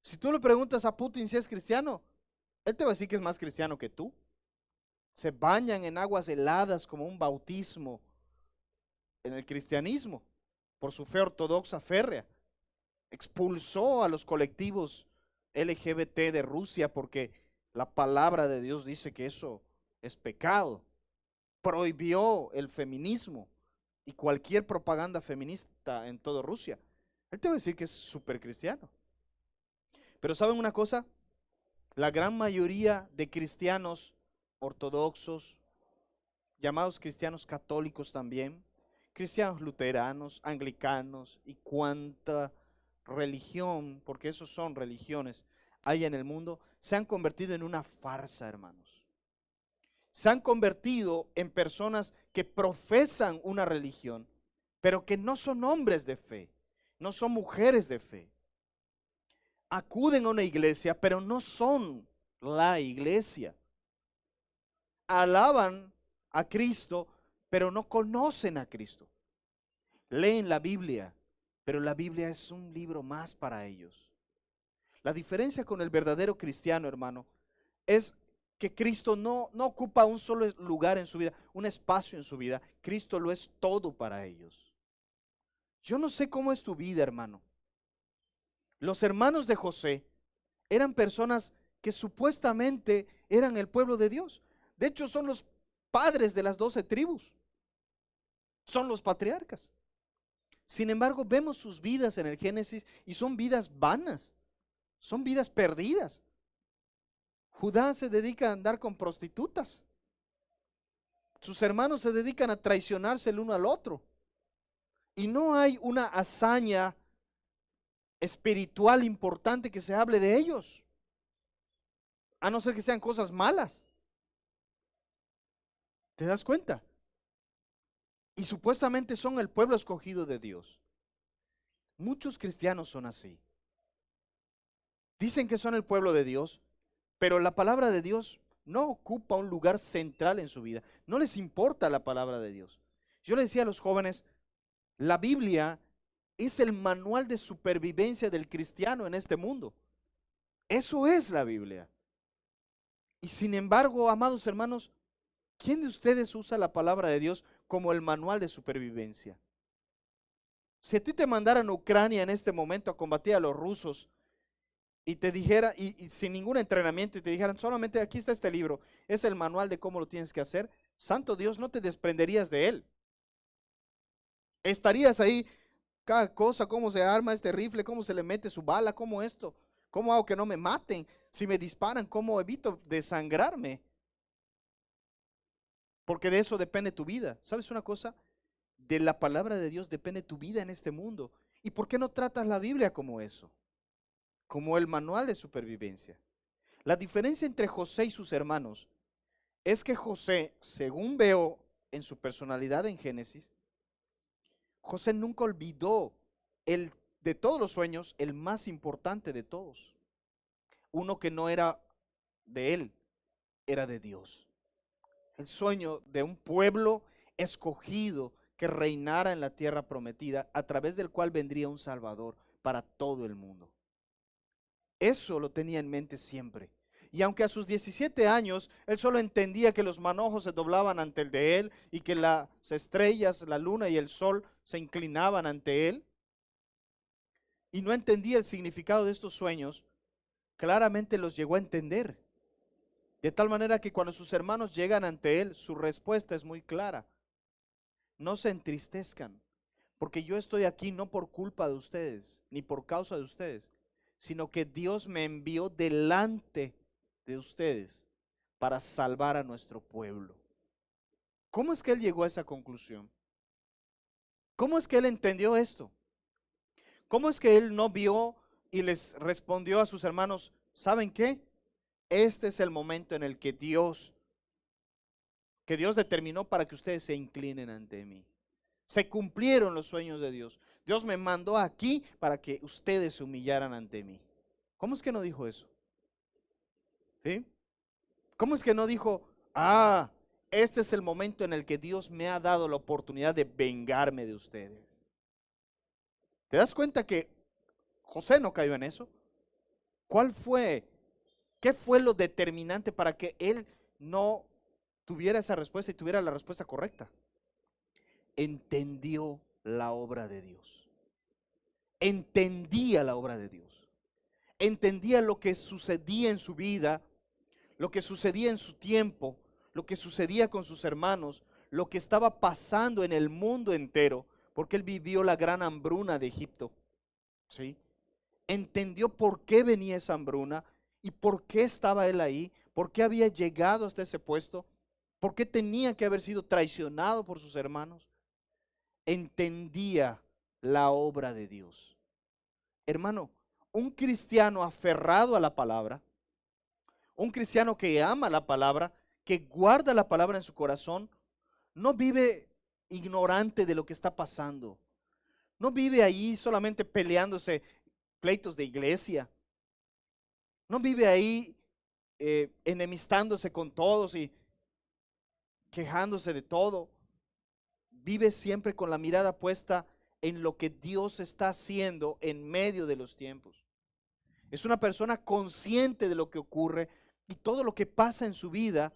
S1: Si tú le preguntas a Putin si es cristiano, él te va a decir que es más cristiano que tú. se bañan en aguas heladas como un bautismo en el cristianismo por su fe ortodoxa férrea. Expulsó a los colectivos LGBT de Rusia porque la palabra de Dios dice que eso es pecado. Prohibió el feminismo y cualquier propaganda feminista en toda Rusia. Él te va a decir que es súper cristiano. Pero ¿saben una cosa? La gran mayoría de cristianos ortodoxos, llamados cristianos católicos también, cristianos luteranos, anglicanos y cuanta religión, porque esos son religiones, hay en el mundo, se han convertido en una farsa, hermanos. Se han convertido en personas que profesan una religión, pero que no son hombres de fe, no son mujeres de fe. Acuden a una iglesia, pero no son la iglesia. Alaban a Cristo, pero no conocen a Cristo. Leen la Biblia, pero la Biblia es un libro más para ellos. La diferencia con el verdadero cristiano, hermano, es que Cristo no ocupa un solo lugar en su vida, un espacio en su vida. Cristo lo es todo para ellos. Yo no sé cómo es tu vida, hermano. Los hermanos de José eran personas que supuestamente eran el pueblo de Dios. De hecho, son los padres de las 12 tribus. Son los patriarcas. Sin embargo, vemos sus vidas en el Génesis y son vidas vanas. Son vidas perdidas. Judá se dedica a andar con prostitutas. Sus hermanos se dedican a traicionarse el uno al otro. Y no hay una hazaña espiritual importante que se hable de ellos. A no ser que sean cosas malas. ¿Te das cuenta? Y supuestamente son el pueblo escogido de Dios. Muchos cristianos son así. Dicen que son el pueblo de Dios, pero la palabra de Dios no ocupa un lugar central en su vida. No les importa la palabra de Dios. Yo le decía a los jóvenes, la Biblia es el manual de supervivencia del cristiano en este mundo. Eso es la Biblia. Y sin embargo, amados hermanos, ¿quién de ustedes usa la palabra de Dios como el manual de supervivencia? Si a ti te mandaran a Ucrania en este momento a combatir a los rusos y te dijera, y sin ningún entrenamiento, y te dijeran, solamente aquí está este libro, es el manual de cómo lo tienes que hacer, santo Dios, no te desprenderías de él. Estarías ahí, cada cosa, cómo se arma este rifle, cómo se le mete su bala, cómo esto, cómo hago que no me maten, si me disparan, cómo evito desangrarme. Porque de eso depende tu vida. ¿Sabes una cosa? De la palabra de Dios depende tu vida en este mundo. ¿Y por qué no tratas la Biblia como eso? Como el manual de supervivencia. La diferencia entre José y sus hermanos es que José, según veo en su personalidad en Génesis, José nunca olvidó el de todos los sueños, el más importante de todos. Uno que no era de él, era de Dios. El sueño de un pueblo escogido que reinara en la tierra prometida, a través del cual vendría un Salvador para todo el mundo. Eso lo tenía en mente siempre. Y aunque a sus 17 años, él solo entendía que los manojos se doblaban ante el de él y que las estrellas, la luna y el sol se inclinaban ante él, y no entendía el significado de estos sueños, claramente los llegó a entender. De tal manera que cuando sus hermanos llegan ante él, su respuesta es muy clara. No se entristezcan, porque yo estoy aquí no por culpa de ustedes, ni por causa de ustedes, sino que Dios me envió delante de ustedes para salvar a nuestro pueblo. ¿Cómo es que él llegó a esa conclusión? ¿Cómo es que él entendió esto? ¿Cómo es que él no vio y les respondió a sus hermanos, ¿saben qué? Este es el momento en el que Dios determinó para que ustedes se inclinen ante mí. Se cumplieron los sueños de Dios. Dios me mandó aquí para que ustedes se humillaran ante mí. ¿Cómo es que no dijo eso? ¿Sí? ¿Cómo es que no dijo, este es el momento en el que Dios me ha dado la oportunidad de vengarme de ustedes? ¿Te das cuenta que José no cayó en eso? ¿Qué fue lo determinante para que él no tuviera esa respuesta y tuviera la respuesta correcta. Entendió la obra de Dios. Entendía la obra de Dios. Entendía lo que sucedía en su vida, lo que sucedía en su tiempo, lo que sucedía con sus hermanos, lo que estaba pasando en el mundo entero, porque él vivió la gran hambruna de Egipto. ¿Sí? Entendió por qué venía esa hambruna y por qué estaba él ahí, por qué había llegado hasta ese puesto, por qué tenía que haber sido traicionado por sus hermanos. Entendía la obra de Dios. Hermano, un cristiano aferrado a la palabra, un cristiano que ama la palabra, que guarda la palabra en su corazón, no vive ignorante de lo que está pasando. No vive ahí solamente peleándose pleitos de iglesia. No vive ahí enemistándose con todos y quejándose de todo. Vive siempre con la mirada puesta en lo que Dios está haciendo en medio de los tiempos. Es una persona consciente de lo que ocurre y todo lo que pasa en su vida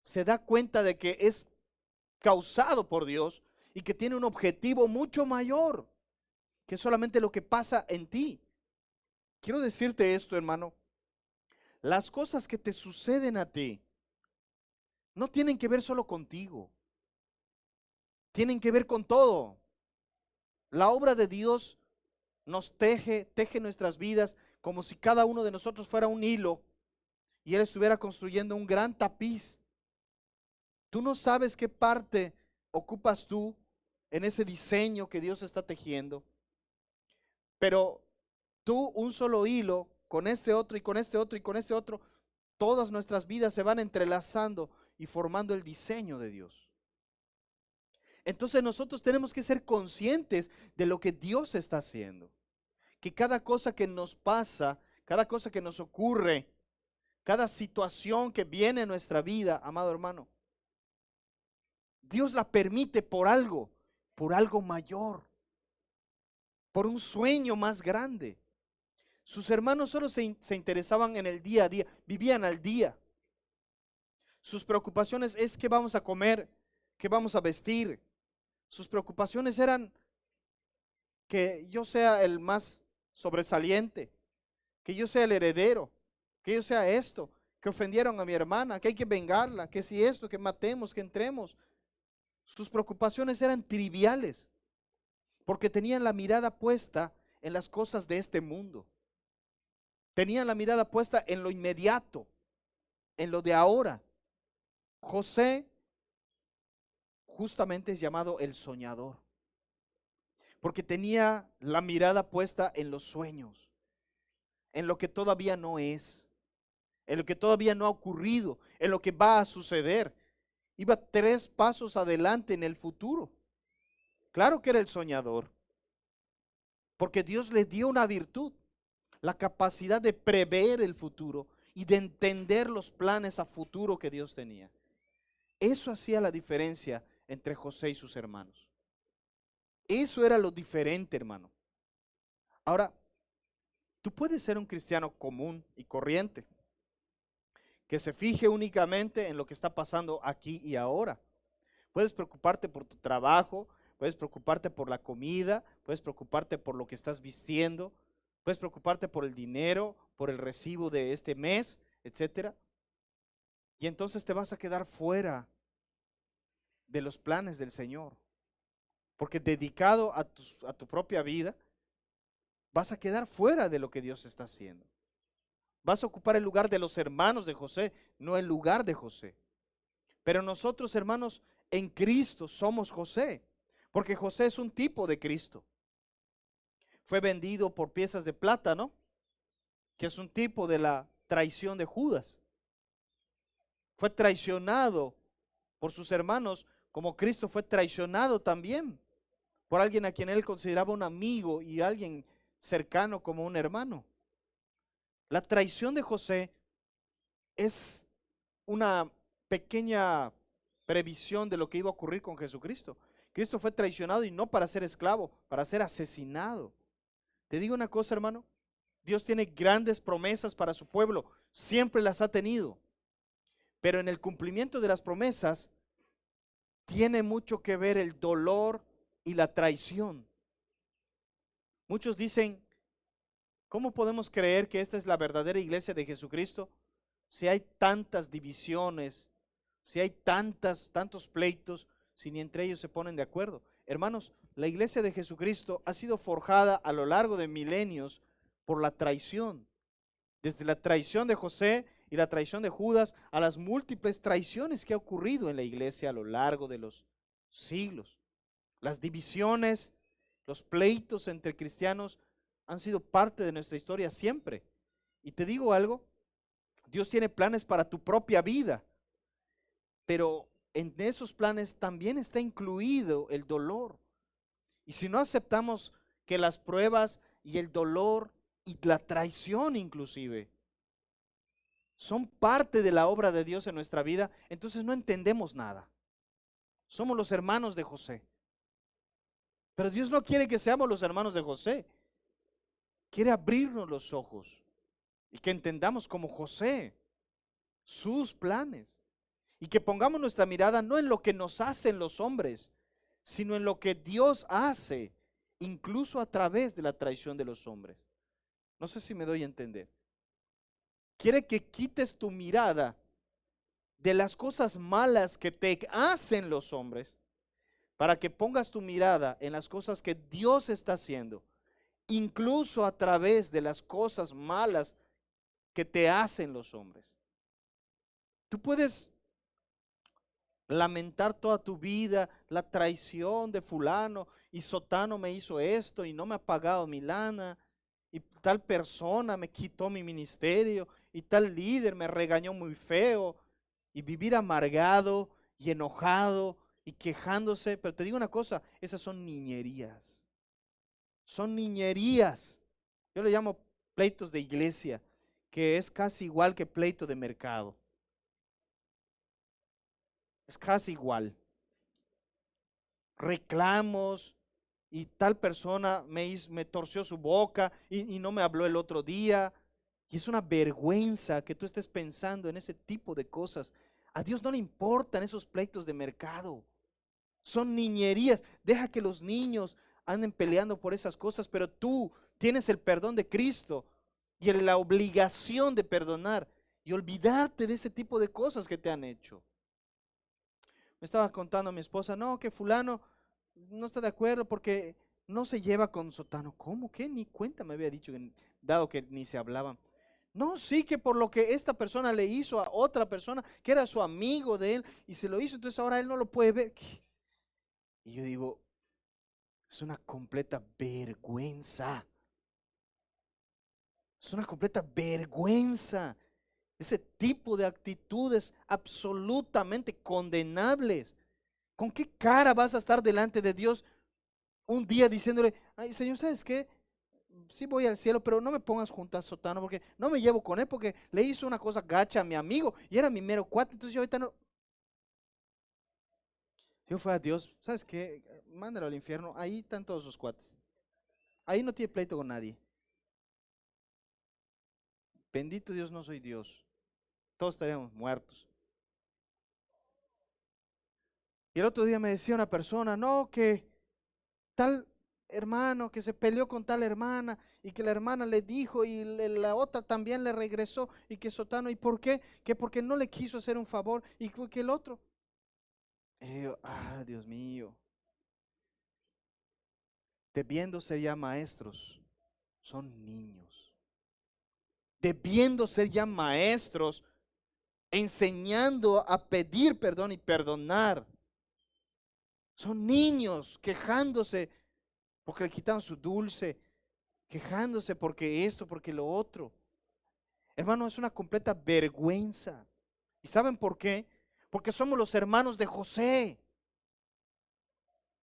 S1: se da cuenta de que es causado por Dios y que tiene un objetivo mucho mayor que solamente lo que pasa en ti. Quiero decirte esto, hermano. Las cosas que te suceden a ti no tienen que ver solo contigo. Tienen que ver con todo. La obra de Dios nos teje nuestras vidas como si cada uno de nosotros fuera un hilo y Él estuviera construyendo un gran tapiz. Tú no sabes qué parte ocupas tú en ese diseño que Dios está tejiendo, pero tú un solo hilo con este otro y con este otro y con este otro, todas nuestras vidas se van entrelazando y formando el diseño de Dios. Entonces nosotros tenemos que ser conscientes de lo que Dios está haciendo. Que cada cosa que nos pasa, cada cosa que nos ocurre, cada situación que viene en nuestra vida, amado hermano, Dios la permite por algo mayor, por un sueño más grande. Sus hermanos solo se interesaban en el día a día, vivían al día. Sus preocupaciones es qué vamos a comer, qué vamos a vestir. Sus preocupaciones eran que yo sea el más sobresaliente, que yo sea el heredero, que yo sea esto, que ofendieron a mi hermana, que hay que vengarla, que si esto, que matemos, que entremos. Sus preocupaciones eran triviales, porque tenían la mirada puesta en las cosas de este mundo. Tenían la mirada puesta en lo inmediato, en lo de ahora. José justamente es llamado el soñador, porque tenía la mirada puesta en los sueños, en lo que todavía no es, en lo que todavía no ha ocurrido, en lo que va a suceder. Iba 3 pasos adelante en el futuro. Claro que era el soñador, porque Dios le dio una virtud, la capacidad de prever el futuro y de entender los planes a futuro que Dios tenía. Eso hacía la diferencia entre José y sus hermanos. Eso era lo diferente, hermano. Ahora, tú puedes ser un cristiano común y corriente, que se fije únicamente en lo que está pasando aquí y ahora. Puedes preocuparte por tu trabajo, puedes preocuparte por la comida, puedes preocuparte por lo que estás vistiendo, puedes preocuparte por el dinero, por el recibo de este mes, etcétera. Y entonces te vas a quedar fuera de los planes del Señor. Porque dedicado a tu propia vida, vas a quedar fuera de lo que Dios está haciendo. Vas a ocupar el lugar de los hermanos de José, no el lugar de José. Pero nosotros, hermanos, en Cristo somos José, porque José es un tipo de Cristo. Fue vendido por piezas de plata, ¿no? Que es un tipo de la traición de Judas. Fue traicionado por sus hermanos, como Cristo fue traicionado también por alguien a quien él consideraba un amigo y alguien cercano como un hermano. La traición de José es una pequeña previsión de lo que iba a ocurrir con Jesucristo. Cristo fue traicionado y no para ser esclavo, para ser asesinado. Te digo una cosa, hermano, Dios tiene grandes promesas para su pueblo, siempre las ha tenido, Pero en el cumplimiento de las promesas tiene mucho que ver el dolor y la traición. Muchos dicen, ¿cómo podemos creer que esta es la verdadera iglesia de Jesucristo si hay tantas divisiones, si hay tantos pleitos, si ni entre ellos se ponen de acuerdo? Hermanos, la iglesia de Jesucristo ha sido forjada a lo largo de milenios por la traición. Desde la traición de José y la traición de Judas a las múltiples traiciones que ha ocurrido en la iglesia a lo largo de los siglos. Las divisiones, los pleitos entre cristianos han sido parte de nuestra historia siempre. Y te digo algo, Dios tiene planes para tu propia vida, pero en esos planes también está incluido el dolor. Y si no aceptamos que las pruebas y el dolor y la traición inclusive son parte de la obra de Dios en nuestra vida, entonces no entendemos nada. Somos los hermanos de José. Pero Dios no quiere que seamos los hermanos de José. Quiere abrirnos los ojos y que entendamos como José sus planes. Y que pongamos nuestra mirada no en lo que nos hacen los hombres, sino en lo que Dios hace, incluso a través de la traición de los hombres. No sé si me doy a entender. Quiere que quites tu mirada de las cosas malas que te hacen los hombres, para que pongas tu mirada en las cosas que Dios está haciendo, incluso a través de las cosas malas que te hacen los hombres. Tú puedes lamentar toda tu vida la traición de fulano y sotano me hizo esto y no me ha pagado mi lana y tal persona me quitó mi ministerio y tal líder me regañó muy feo y vivir amargado y enojado y quejándose. Pero te digo una cosa, esas son niñerías. Son niñerías. Yo le llamo pleitos de iglesia, que es casi igual que pleito de mercado. Es casi igual. Reclamos y tal persona me torció su boca y no me habló el otro día. Y es una vergüenza que tú estés pensando en ese tipo de cosas. A Dios no le importan esos pleitos de mercado. Son niñerías. Deja que los niños anden peleando por esas cosas, pero tú tienes el perdón de Cristo y la obligación de perdonar y olvidarte de ese tipo de cosas que te han hecho. Me estaba contando a mi esposa, no, que fulano no está de acuerdo porque no se lleva con sotano. ¿Cómo? ¿Qué? Ni cuenta me había dicho, dado que ni se hablaban. No, sí, que por lo que esta persona le hizo a otra persona, que era su amigo de él, y se lo hizo, entonces ahora él no lo puede ver. ¿Qué? Y yo digo, es una completa vergüenza. Es una completa vergüenza. Ese tipo de actitudes absolutamente condenables. ¿Con qué cara vas a estar delante de Dios un día diciéndole, ay Señor, ¿sabes qué? Sí voy al cielo, pero no me pongas junto a sotano porque no me llevo con él porque le hizo una cosa gacha a mi amigo y era mi mero cuate, entonces yo ahorita no. Yo fui a Dios, ¿sabes qué? Mándalo al infierno, ahí están todos sus cuates. Ahí no tiene pleito con nadie. Bendito Dios, no soy Dios. Todos estaríamos muertos. Y el otro día me decía una persona, no, que tal hermano que se peleó con tal hermana y que la hermana le dijo y la otra también le regresó y que sotano, ¿y por qué? Que porque no le quiso hacer un favor y que el otro. Y yo, Dios mío, debiendo ser ya maestros, son niños. Debiendo ser ya maestros, enseñando a pedir perdón y perdonar. Son niños quejándose porque le quitaron su dulce, quejándose porque esto, porque lo otro. Hermano, es una completa vergüenza. ¿Y saben por qué? Porque somos los hermanos de José.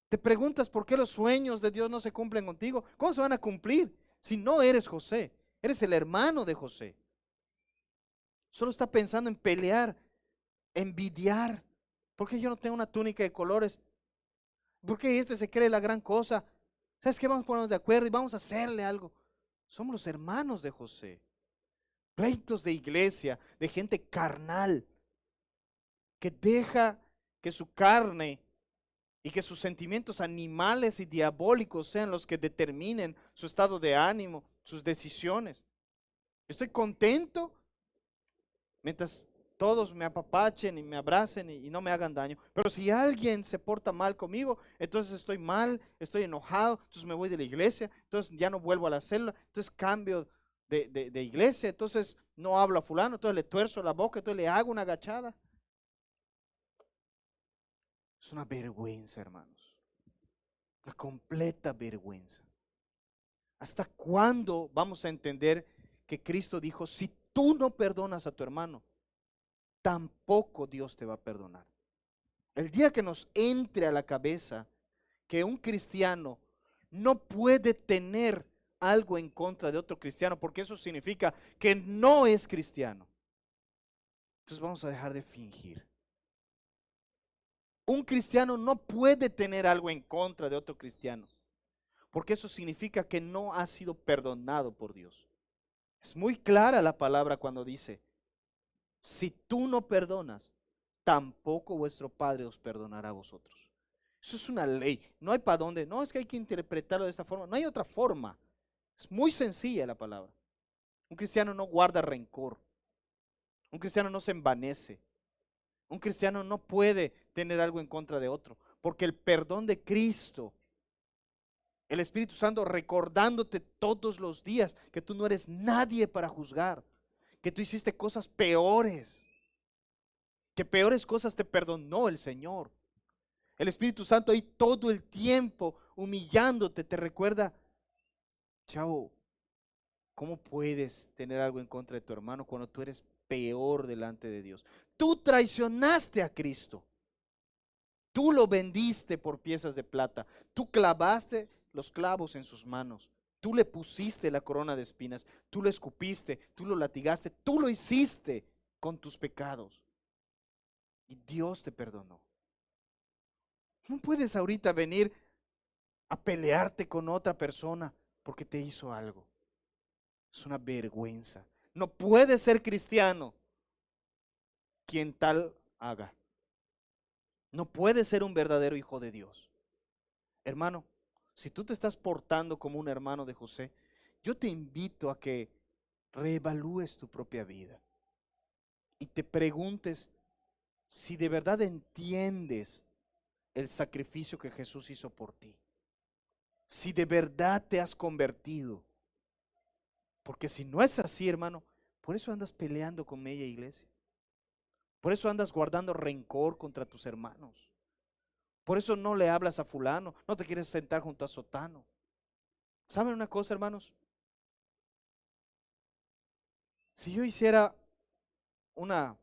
S1: Te preguntas por qué los sueños de Dios no se cumplen contigo. ¿Cómo se van a cumplir si no eres José? Eres el hermano de José. Solo está pensando en pelear, envidiar. ¿Por qué yo no tengo una túnica de colores? ¿Por qué este se cree la gran cosa? ¿Sabes qué? Vamos a ponernos de acuerdo y vamos a hacerle algo. Somos los hermanos de José. Pleitos de iglesia, de gente carnal. que deja que su carne y que sus sentimientos animales y diabólicos sean los que determinen su estado de ánimo, sus decisiones. Estoy contento mientras todos me apapachen y me abracen y no me hagan daño. Pero si alguien se porta mal conmigo, entonces estoy mal, estoy enojado, entonces me voy de la iglesia, entonces ya no vuelvo a la célula, entonces cambio de iglesia, entonces no hablo a fulano, entonces le tuerzo la boca, entonces le hago una agachada. Es una vergüenza, hermanos. Una completa vergüenza. ¿Hasta cuándo vamos a entender que Cristo dijo, si tú no perdonas a tu hermano, tampoco Dios te va a perdonar? El día que nos entre a la cabeza que un cristiano no puede tener algo en contra de otro cristiano, porque eso significa que no es cristiano, entonces vamos a dejar de fingir. Un cristiano no puede tener algo en contra de otro cristiano, porque eso significa que no ha sido perdonado por Dios. Es muy clara la palabra cuando dice, si tú no perdonas, tampoco vuestro Padre os perdonará a vosotros. Eso es una ley. No hay para dónde. No es que hay que interpretarlo de esta forma. No hay otra forma. Es muy sencilla la palabra. Un cristiano no guarda rencor. Un cristiano no se envanece. Un cristiano no puede tener algo en contra de otro. Porque el perdón de Cristo, el Espíritu Santo recordándote todos los días que tú no eres nadie para juzgar, que tú hiciste cosas peores, que peores cosas te perdonó el Señor. El Espíritu Santo ahí todo el tiempo humillándote te recuerda, chavo, ¿cómo puedes tener algo en contra de tu hermano cuando tú eres peor delante de Dios? Tú traicionaste a Cristo. Tú lo vendiste por piezas de plata. Tú clavaste los clavos en sus manos. Tú le pusiste la corona de espinas. Tú lo escupiste. Tú lo latigaste. Tú lo hiciste con tus pecados. Y Dios te perdonó. No puedes ahorita venir a pelearte con otra persona porque te hizo algo. Es una vergüenza. No puede ser cristiano quien tal haga. No puede ser un verdadero hijo de Dios. Hermano, si tú te estás portando como un hermano de José, yo te invito a que reevalúes tu propia vida y te preguntes si de verdad entiendes el sacrificio que Jesús hizo por ti. Si de verdad te has convertido. Porque si no es así, hermano, por eso andas peleando con media iglesia. Por eso andas guardando rencor contra tus hermanos. Por eso no le hablas a fulano, no te quieres sentar junto a sotano. ¿Saben una cosa, hermanos? Si yo hiciera una,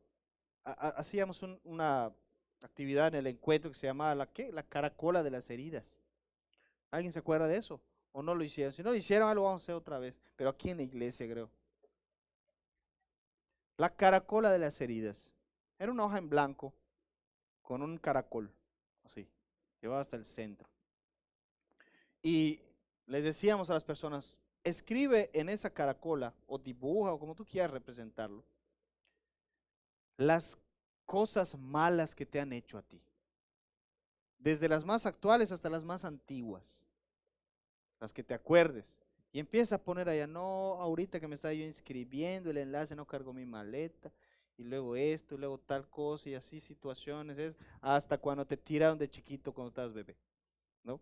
S1: hacíamos una actividad en el encuentro que se llamaba la ¿qué? La caracola de las heridas. ¿Alguien se acuerda de eso? ¿O no lo hicieron? Si no lo hicieron, lo vamos a hacer otra vez, pero aquí en la iglesia creo. La caracola de las heridas. Era una hoja en blanco con un caracol, así, llevado hasta el centro. Y les decíamos a las personas, escribe en esa caracola o dibuja o como tú quieras representarlo, las cosas malas que te han hecho a ti. Desde las más actuales hasta las más antiguas, las que te acuerdes. Y empieza a poner allá, no, ahorita que me estaba yo inscribiendo, el enlace no cargó mi maleta, y luego esto, y luego tal cosa, y así situaciones, hasta cuando te tiraron de chiquito cuando estabas bebé, ¿no?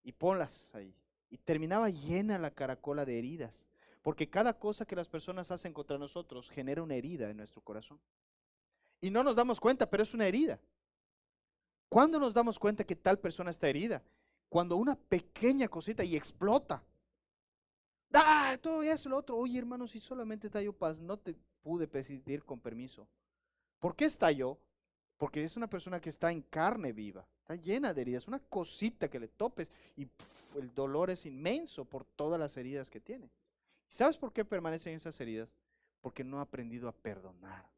S1: Y ponlas ahí. Y terminaba llena la caracola de heridas, porque cada cosa que las personas hacen contra nosotros genera una herida en nuestro corazón. Y no nos damos cuenta, pero es una herida. ¿Cuándo nos damos cuenta que tal persona está herida? Cuando una pequeña cosita y explota. ¡Ah! Todo eso, lo otro. Oye, hermano, si solamente estalló paz, no te pude pedir con permiso. ¿Por qué estalló? Porque es una persona que está en carne viva, está llena de heridas, una cosita que le topes y el dolor es inmenso por todas las heridas que tiene. ¿Y sabes por qué permanecen esas heridas? Porque no ha aprendido a perdonar.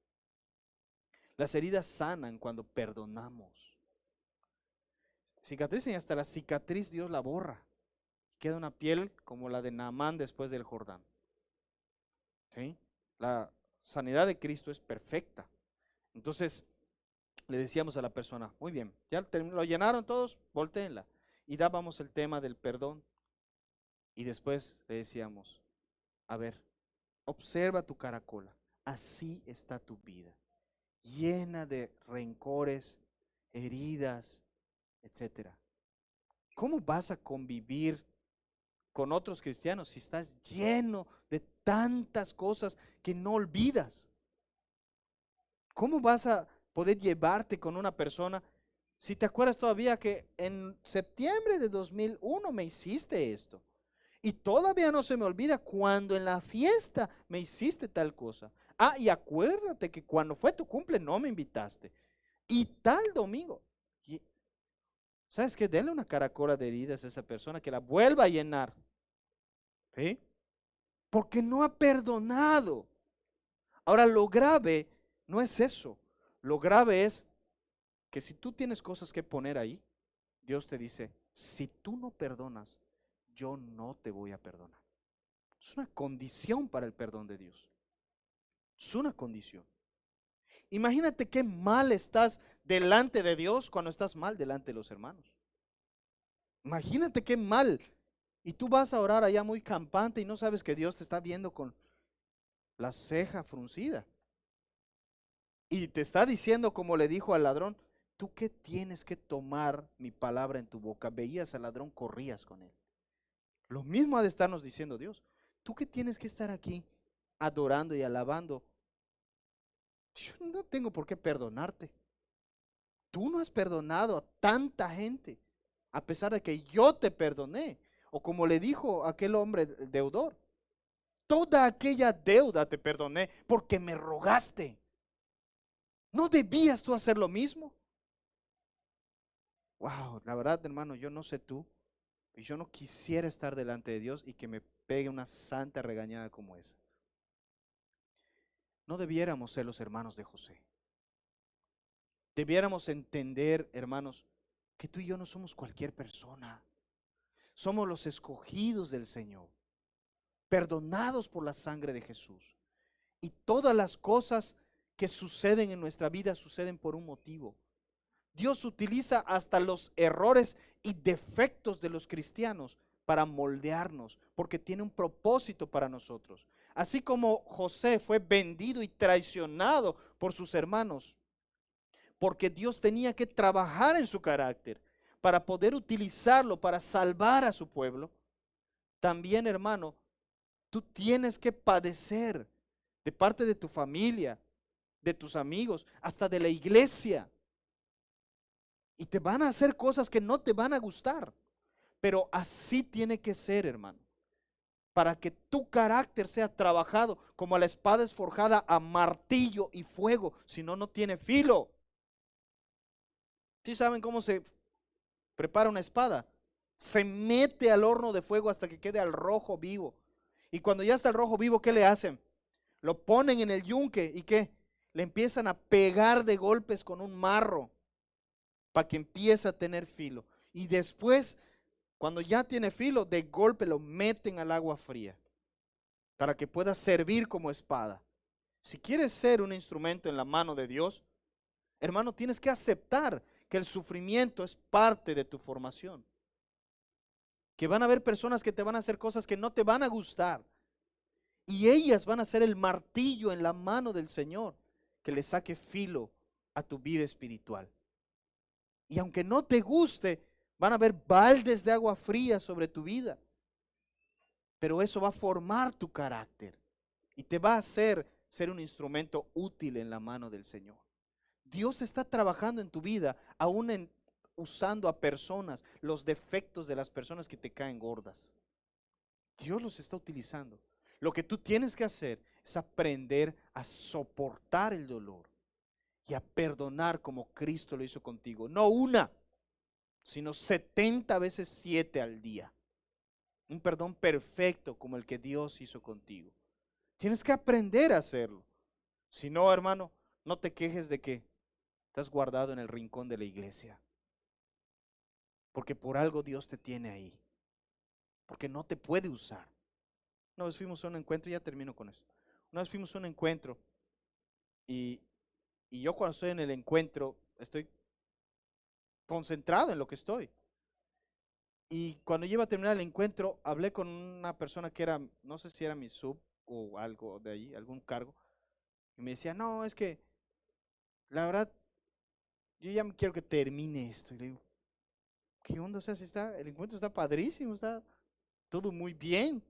S1: Las heridas sanan cuando perdonamos. Cicatricen y hasta la cicatriz Dios la borra. Queda una piel como la de Naamán después del Jordán. ¿Sí? La sanidad de Cristo es perfecta. Entonces, le decíamos a la persona, muy bien, ya lo llenaron todos, voltéenla. Y dábamos el tema del perdón. Y después le decíamos, a ver, observa tu caracola. Así está tu vida, llena de rencores, heridas, etcétera. ¿Cómo vas a convivir con otros cristianos si estás lleno de tantas cosas que no olvidas? ¿Cómo vas a poder llevarte con una persona si te acuerdas todavía que en septiembre de 2001 me hiciste esto? Y todavía no se me olvida cuando en la fiesta me hiciste tal cosa. Ah, y acuérdate que cuando fue tu cumple no me invitaste. Y tal domingo. Y, ¿sabes qué? Denle una caracola de heridas a esa persona que la vuelva a llenar. ¿Sí? Porque no ha perdonado. Ahora, lo grave no es eso. Lo grave es que si tú tienes cosas que poner ahí, Dios te dice, si tú no perdonas, yo no te voy a perdonar. Es una condición para el perdón de Dios. Es una condición. Imagínate qué mal estás delante de Dios cuando estás mal delante de los hermanos. Imagínate qué mal. Y tú vas a orar allá muy campante y no sabes que Dios te está viendo con la ceja fruncida. Y te está diciendo como le dijo al ladrón, tú qué tienes que tomar mi palabra en tu boca. Veías al ladrón, corrías con él. Lo mismo ha de estarnos diciendo Dios. Tú qué tienes que estar aquí adorando y alabando. Yo no tengo por qué perdonarte. Tú no has perdonado a tanta gente, a pesar de que yo te perdoné. O como le dijo aquel hombre deudor, toda aquella deuda te perdoné porque me rogaste. ¿No debías tú hacer lo mismo? Wow, la verdad, hermano, yo no sé tú, y yo no quisiera estar delante de Dios y que me pegue una santa regañada como esa. No debiéramos ser los hermanos de José. Debiéramos entender, hermanos, que tú y yo no somos cualquier persona. Somos los escogidos del Señor, perdonados por la sangre de Jesús. Y todas las cosas que suceden en nuestra vida suceden por un motivo. Dios utiliza hasta los errores y defectos de los cristianos para moldearnos, porque tiene un propósito para nosotros. Así como José fue vendido y traicionado por sus hermanos, porque Dios tenía que trabajar en su carácter para poder utilizarlo para salvar a su pueblo. También, hermano, tú tienes que padecer de parte de tu familia, de tus amigos, hasta de la iglesia. Y te van a hacer cosas que no te van a gustar. Pero así tiene que ser, hermano. Para que tu carácter sea trabajado como la espada es forjada a martillo y fuego. Si no, no tiene filo. ¿Sí saben cómo se prepara una espada? Se mete al horno de fuego hasta que quede al rojo vivo. Y cuando ya está el rojo vivo, ¿qué le hacen? Lo ponen en el yunque y ¿qué? Le empiezan a pegar de golpes con un marro para que empiece a tener filo. Y después, cuando ya tiene filo, de golpe lo meten al agua fría para que pueda servir como espada. Si quieres ser un instrumento en la mano de Dios, hermano, tienes que aceptar que el sufrimiento es parte de tu formación. Que van a haber personas que te van a hacer cosas que no te van a gustar. Y ellas van a ser el martillo en la mano del Señor que le saque filo a tu vida espiritual. Y aunque no te guste, van a haber baldes de agua fría sobre tu vida. Pero eso va a formar tu carácter y te va a hacer ser un instrumento útil en la mano del Señor. Dios está trabajando en tu vida, aún usando a personas, los defectos de las personas que te caen gordas. Dios los está utilizando. Lo que tú tienes que hacer es aprender a soportar el dolor y a perdonar como Cristo lo hizo contigo. No una, sino 70 veces 7 al día. Un perdón perfecto como el que Dios hizo contigo. Tienes que aprender a hacerlo. Si no, hermano, no te quejes de que estás guardado en el rincón de la iglesia. Porque por algo Dios te tiene ahí. Porque no te puede usar. Una vez fuimos a un encuentro, y ya termino con esto. Una vez fuimos a un encuentro y yo cuando estoy en el encuentro, estoy concentrado en lo que estoy. Y cuando yo iba a terminar el encuentro, hablé con una persona que era, no sé si era mi sub o algo de ahí, algún cargo, y me decía, no, es que la verdad, yo ya me quiero que termine esto. Y le digo, ¿qué onda? O sea, si está, el encuentro está padrísimo, está todo muy bien.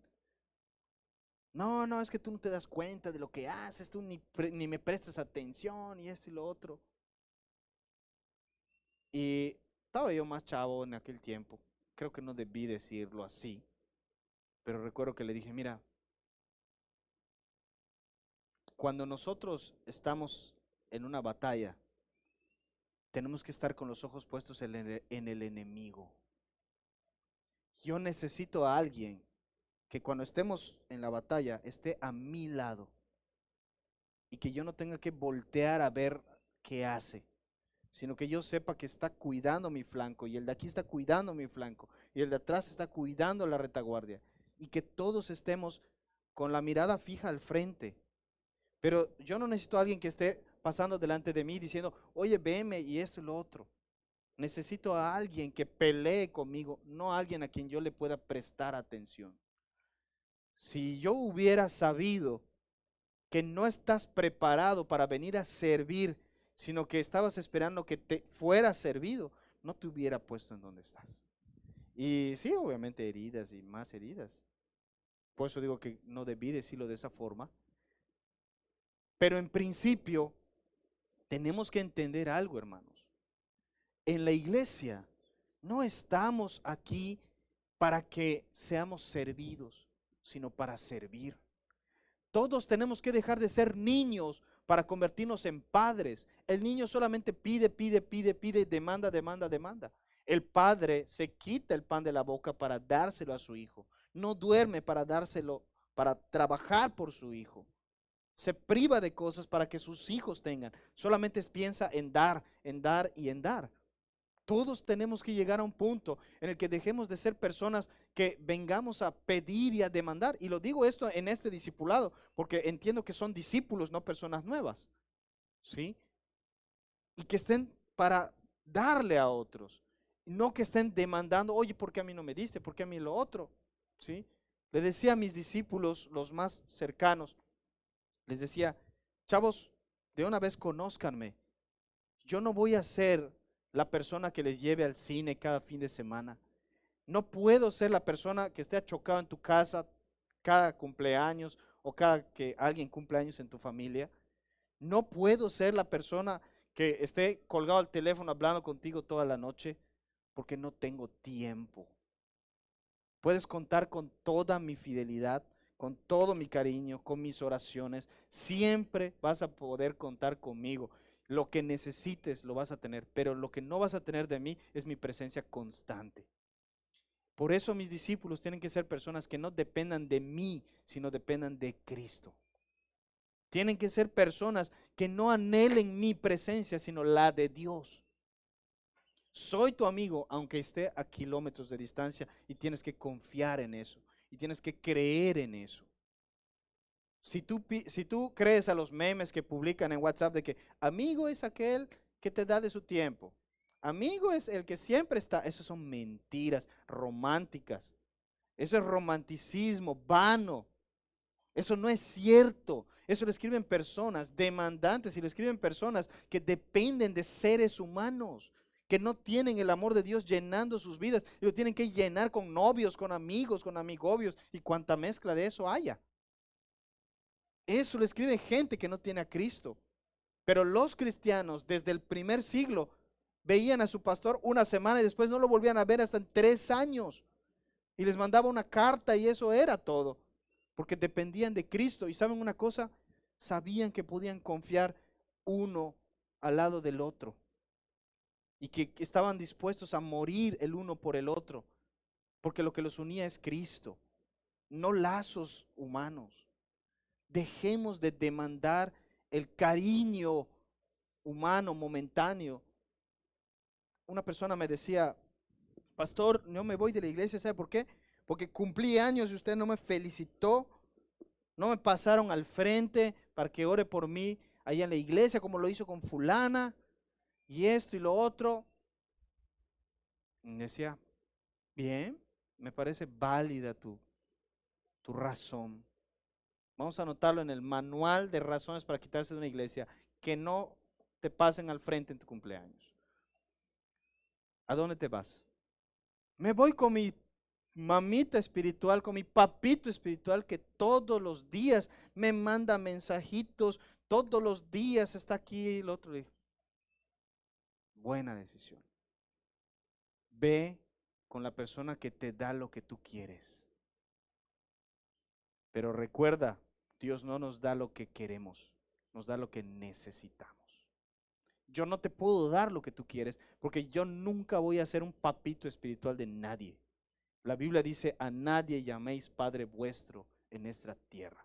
S1: No, no, es que tú no te das cuenta de lo que haces, tú ni me prestas atención y esto y lo otro. Y estaba yo más chavo en aquel tiempo. Creo que no debí decirlo así, pero recuerdo que le dije, mira, cuando nosotros estamos en una batalla, tenemos que estar con los ojos puestos en el enemigo. Yo necesito a alguien que cuando estemos en la batalla esté a mi lado y que yo no tenga que voltear a ver qué hace, sino que yo sepa que está cuidando mi flanco y el de aquí está cuidando mi flanco y el de atrás está cuidando la retaguardia y que todos estemos con la mirada fija al frente. Pero yo no necesito a alguien que esté pasando delante de mí diciendo, oye, veme y esto y lo otro. Necesito a alguien que pelee conmigo, no a alguien a quien yo le pueda prestar atención. Si yo hubiera sabido que no estás preparado para venir a servir, sino que estabas esperando que te fuera servido, no te hubiera puesto en donde estás. Y sí, obviamente heridas y más heridas. Por eso digo que no debí decirlo de esa forma. Pero en principio tenemos que entender algo, hermanos. En la iglesia no estamos aquí para que seamos servidos, sino para servir. Todos tenemos que dejar de ser niños para convertirnos en padres. El niño solamente pide, pide, pide, pide, demanda, demanda, demanda. El padre se quita el pan de la boca para dárselo a su hijo. No duerme para dárselo, para trabajar por su hijo. Se priva de cosas para que sus hijos tengan. Solamente piensa en dar, en dar y en dar. Todos tenemos que llegar a un punto en el que dejemos de ser personas que vengamos a pedir y a demandar. Y lo digo esto en este discipulado, porque entiendo que son discípulos, no personas nuevas. ¿Sí? Y que estén para darle a otros. No que estén demandando, oye, ¿por qué a mí no me diste? ¿Por qué a mí lo otro? ¿Sí? Le decía a mis discípulos, los más cercanos, les decía, chavos, de una vez conózcanme. Yo no voy a ser la persona que les lleve al cine cada fin de semana. No puedo ser la persona que esté achocado en tu casa cada cumpleaños o cada que alguien cumple años en tu familia. No puedo ser la persona que esté colgado al teléfono hablando contigo toda la noche porque no tengo tiempo. Puedes contar con toda mi fidelidad, con todo mi cariño, con mis oraciones. Siempre vas a poder contar conmigo. Lo que necesites lo vas a tener, pero lo que no vas a tener de mí es mi presencia constante. Por eso mis discípulos tienen que ser personas que no dependan de mí, sino dependan de Cristo. Tienen que ser personas que no anhelen mi presencia, sino la de Dios. Soy tu amigo, aunque esté a kilómetros de distancia, y tienes que confiar en eso, y tienes que creer en eso. Si tú crees a los memes que publican en WhatsApp de que amigo es aquel que te da de su tiempo, amigo es el que siempre está, eso son mentiras románticas, eso es romanticismo vano, eso no es cierto, eso lo escriben personas demandantes y lo escriben personas que dependen de seres humanos, que no tienen el amor de Dios llenando sus vidas y lo tienen que llenar con novios, con amigos, con amigobios y cuanta mezcla de eso haya. Eso lo escribe gente que no tiene a Cristo. Pero los cristianos desde el primer siglo veían a su pastor una semana y después no lo volvían a ver hasta en 3 años. Y les mandaba una carta y eso era todo. Porque dependían de Cristo. Y saben una cosa, sabían que podían confiar uno al lado del otro. Y que estaban dispuestos a morir el uno por el otro. Porque lo que los unía es Cristo, no lazos humanos. Dejemos de demandar el cariño humano momentáneo. Una persona me decía, pastor, no me voy de la iglesia, ¿sabe por qué? Porque cumplí años y usted no me felicitó, no me pasaron al frente para que ore por mí allá en la iglesia como lo hizo con fulana. y esto y lo otro. Y decía, bien, me parece válida tu razón. Vamos a anotarlo en el manual de razones para quitarse de una iglesia, que no te pasen al frente en tu cumpleaños. ¿A dónde te vas? Me voy con mi mamita espiritual, con mi papito espiritual que todos los días me manda mensajitos, todos los días está aquí y el otro. Buena decisión. Ve con la persona que te da lo que tú quieres. Pero recuerda, Dios no nos da lo que queremos, nos da lo que necesitamos. Yo no te puedo dar lo que tú quieres porque yo nunca voy a ser un papito espiritual de nadie. La Biblia dice, a nadie llaméis Padre vuestro en esta tierra.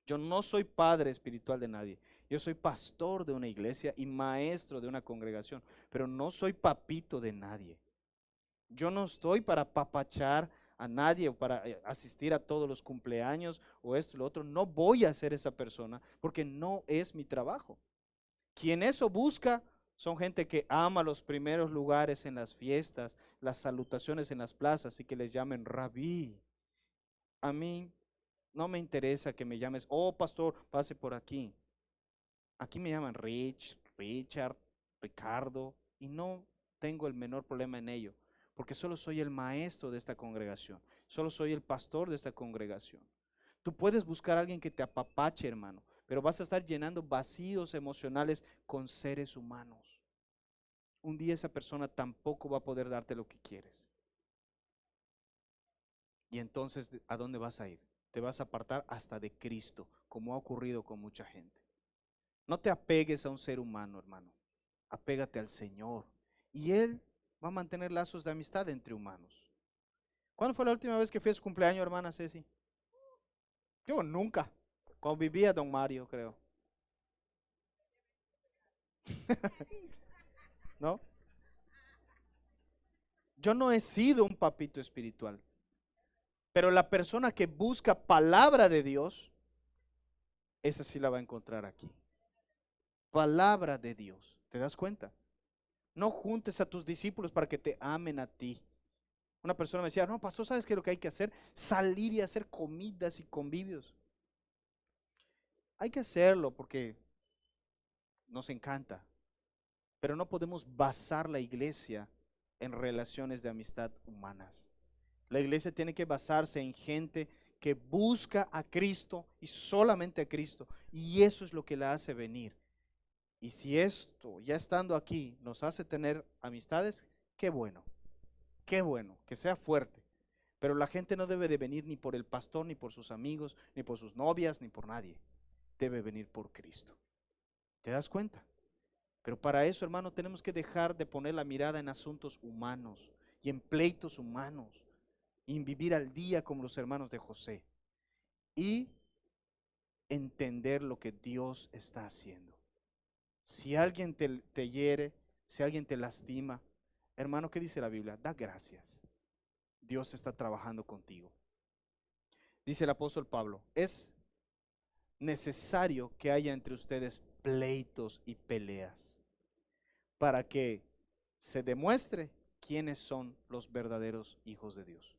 S1: Yo no soy padre espiritual de nadie. Yo soy pastor de una iglesia y maestro de una congregación, pero no soy papito de nadie. Yo no estoy para papachar a nadie o para asistir a todos los cumpleaños o esto y lo otro. No voy a ser esa persona porque no es mi trabajo. Quien eso busca son gente que ama los primeros lugares en las fiestas, las salutaciones en las plazas y que les llamen rabí. A mí no me interesa que me llames, oh pastor, pase por aquí. Aquí me llaman Richard, Ricardo, y no tengo el menor problema en ello, porque solo soy el maestro de esta congregación, solo soy el pastor de esta congregación. Tú puedes buscar a alguien que te apapache, hermano, pero vas a estar llenando vacíos emocionales con seres humanos. Un día esa persona tampoco va a poder darte lo que quieres. Y entonces, ¿a dónde vas a ir? Te vas a apartar hasta de Cristo, como ha ocurrido con mucha gente. No te apegues a un ser humano, hermano. Apégate al Señor. Y Él va a mantener lazos de amistad entre humanos. ¿Cuándo fue la última vez que fui a su cumpleaños, hermana Ceci? Yo nunca. Cuando vivía Don Mario, creo. ¿No? Yo no he sido un papito espiritual. Pero la persona que busca palabra de Dios, esa sí la va a encontrar aquí. Palabra de Dios. ¿Te das cuenta? No juntes a tus discípulos para que te amen a ti. Una persona me decía, no, pastor, ¿sabes qué es lo que hay que hacer? Salir y hacer comidas y convivios. Hay que hacerlo porque nos encanta, pero no podemos basar la iglesia en relaciones de amistad humanas. La iglesia tiene que basarse en gente que busca a Cristo y solamente a Cristo, y eso es lo que la hace venir. Y si esto, ya estando aquí, nos hace tener amistades, qué bueno, que sea fuerte. Pero la gente no debe de venir ni por el pastor, ni por sus amigos, ni por sus novias, ni por nadie. Debe venir por Cristo. ¿Te das cuenta? Pero para eso, hermano, tenemos que dejar de poner la mirada en asuntos humanos y en pleitos humanos y en vivir al día como los hermanos de José y entender lo que Dios está haciendo. Si alguien te hiere, si alguien te lastima, hermano, ¿qué dice la Biblia? Da gracias. Dios está trabajando contigo. Dice el apóstol Pablo, es necesario que haya entre ustedes pleitos y peleas para que se demuestre quiénes son los verdaderos hijos de Dios.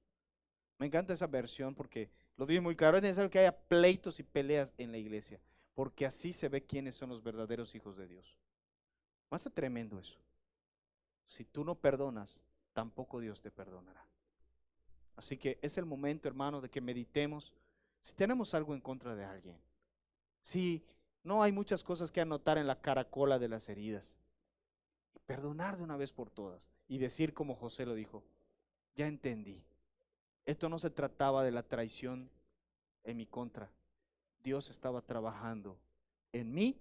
S1: Me encanta esa versión porque lo dice muy claro, es necesario que haya pleitos y peleas en la iglesia, porque así se ve quiénes son los verdaderos hijos de Dios. Más tremendo eso. Si tú no perdonas, tampoco Dios te perdonará. Así que es el momento, hermano, de que meditemos si tenemos algo en contra de alguien. Si no hay muchas cosas que anotar en la caracola de las heridas. Perdonar de una vez por todas y decir como José lo dijo, ya entendí. Esto no se trataba de la traición en mi contra. Dios estaba trabajando en mí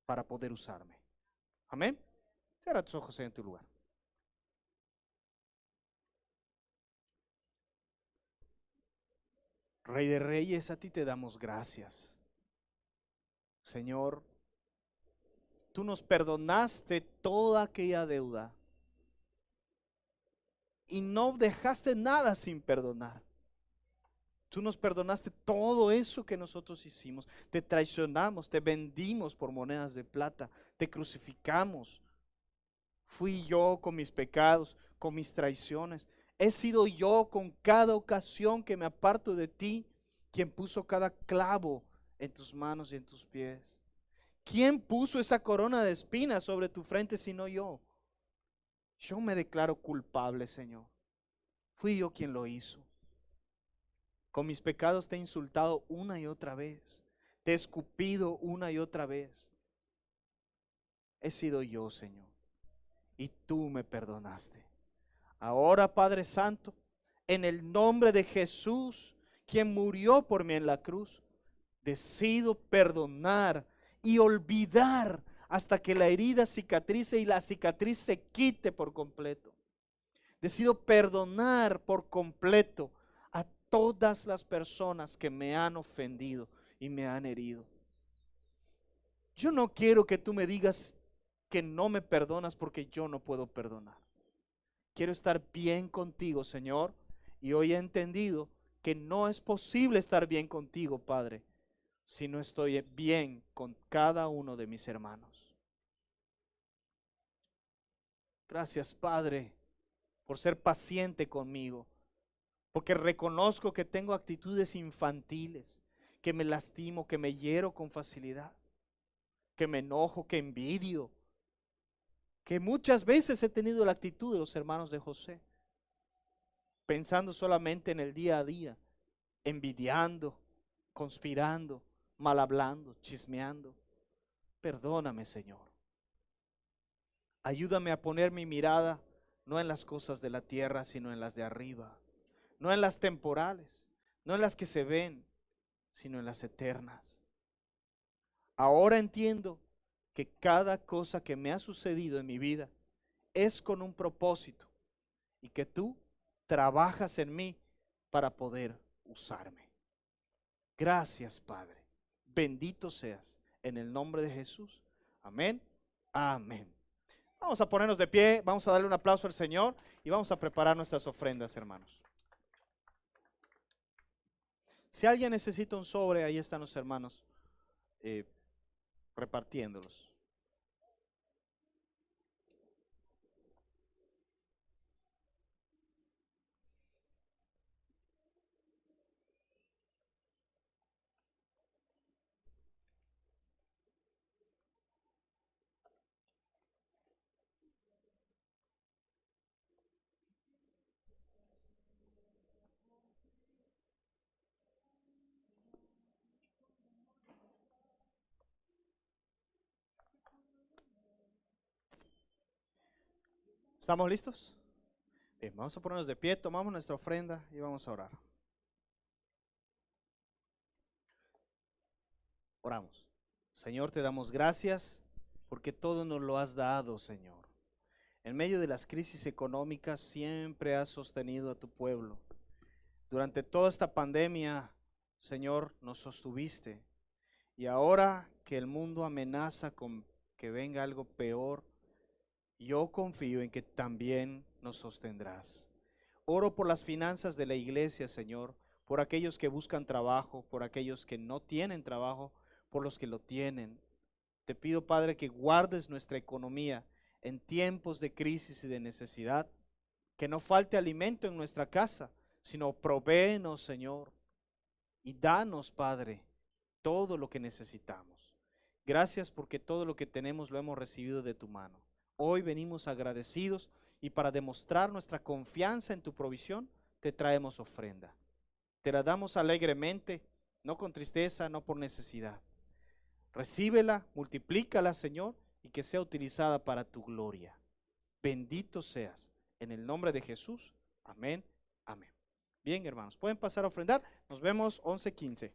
S1: para poder usarme. Amén. Cierra tus ojos en tu lugar. Rey de Reyes, a ti te damos gracias. Señor, tú nos perdonaste toda aquella deuda y no dejaste nada sin perdonar. Tú nos perdonaste todo eso que nosotros hicimos. Te traicionamos, te vendimos por monedas de plata, te crucificamos, Fui yo con mis pecados, con mis traiciones. He sido yo con cada ocasión que me aparto de ti, quien puso cada clavo en tus manos y en tus pies. ¿Quién puso esa corona de espinas sobre tu frente sino yo? Yo me declaro culpable, Señor. Fui yo quien lo hizo. Con mis pecados te he insultado una y otra vez. Te he escupido una y otra vez. He sido yo, Señor. Y tú me perdonaste. Ahora, Padre Santo, en el nombre de Jesús, quien murió por mí en la cruz, decido perdonar y olvidar hasta que la herida cicatrice y la cicatriz se quite por completo. Decido perdonar por completo a todas las personas que me han ofendido y me han herido. Yo no quiero que tú me digas que no me perdonas porque yo no puedo perdonar. Quiero estar bien contigo, Señor, y hoy he entendido que no es posible estar bien contigo, Padre, si no estoy bien con cada uno de mis hermanos. Gracias, Padre, por ser paciente conmigo, porque reconozco que tengo actitudes infantiles, que me lastimo, que me hiero con facilidad, que me enojo, que envidio, que muchas veces he tenido la actitud de los hermanos de José, pensando solamente en el día a día, envidiando, conspirando, mal hablando, chismeando. Perdóname, Señor. Ayúdame a poner mi mirada no en las cosas de la tierra, sino en las de arriba. No en las temporales, no en las que se ven, sino en las eternas. Ahora entiendo que cada cosa que me ha sucedido en mi vida es con un propósito y que tú trabajas en mí para poder usarme. Gracias, Padre. Bendito seas en el nombre de Jesús. Amén. Amén. Vamos a ponernos de pie, vamos a darle un aplauso al Señor y vamos a preparar nuestras ofrendas, hermanos. Si alguien necesita un sobre, ahí están los hermanos repartiéndolos. ¿Estamos listos? Bien, vamos a ponernos de pie, tomamos nuestra ofrenda y vamos a orar. Oramos. Señor, te damos gracias porque todo nos lo has dado, Señor. En medio de las crisis económicas siempre has sostenido a tu pueblo. Durante toda esta pandemia, Señor, nos sostuviste. Y ahora que el mundo amenaza con que venga algo peor, yo confío en que también nos sostendrás. Oro por las finanzas de la iglesia, Señor, por aquellos que buscan trabajo, por aquellos que no tienen trabajo, por los que lo tienen. Te pido, Padre, que guardes nuestra economía en tiempos de crisis y de necesidad, que no falte alimento en nuestra casa, sino provéenos, Señor, y danos, Padre, todo lo que necesitamos. Gracias porque todo lo que tenemos lo hemos recibido de tu mano. Hoy venimos agradecidos y para demostrar nuestra confianza en tu provisión, te traemos ofrenda. Te la damos alegremente, no con tristeza, no por necesidad. Recíbela, multiplícala, Señor, y que sea utilizada para tu gloria. Bendito seas. En el nombre de Jesús. Amén. Amén. Bien, hermanos, pueden pasar a ofrendar. Nos vemos 11:15.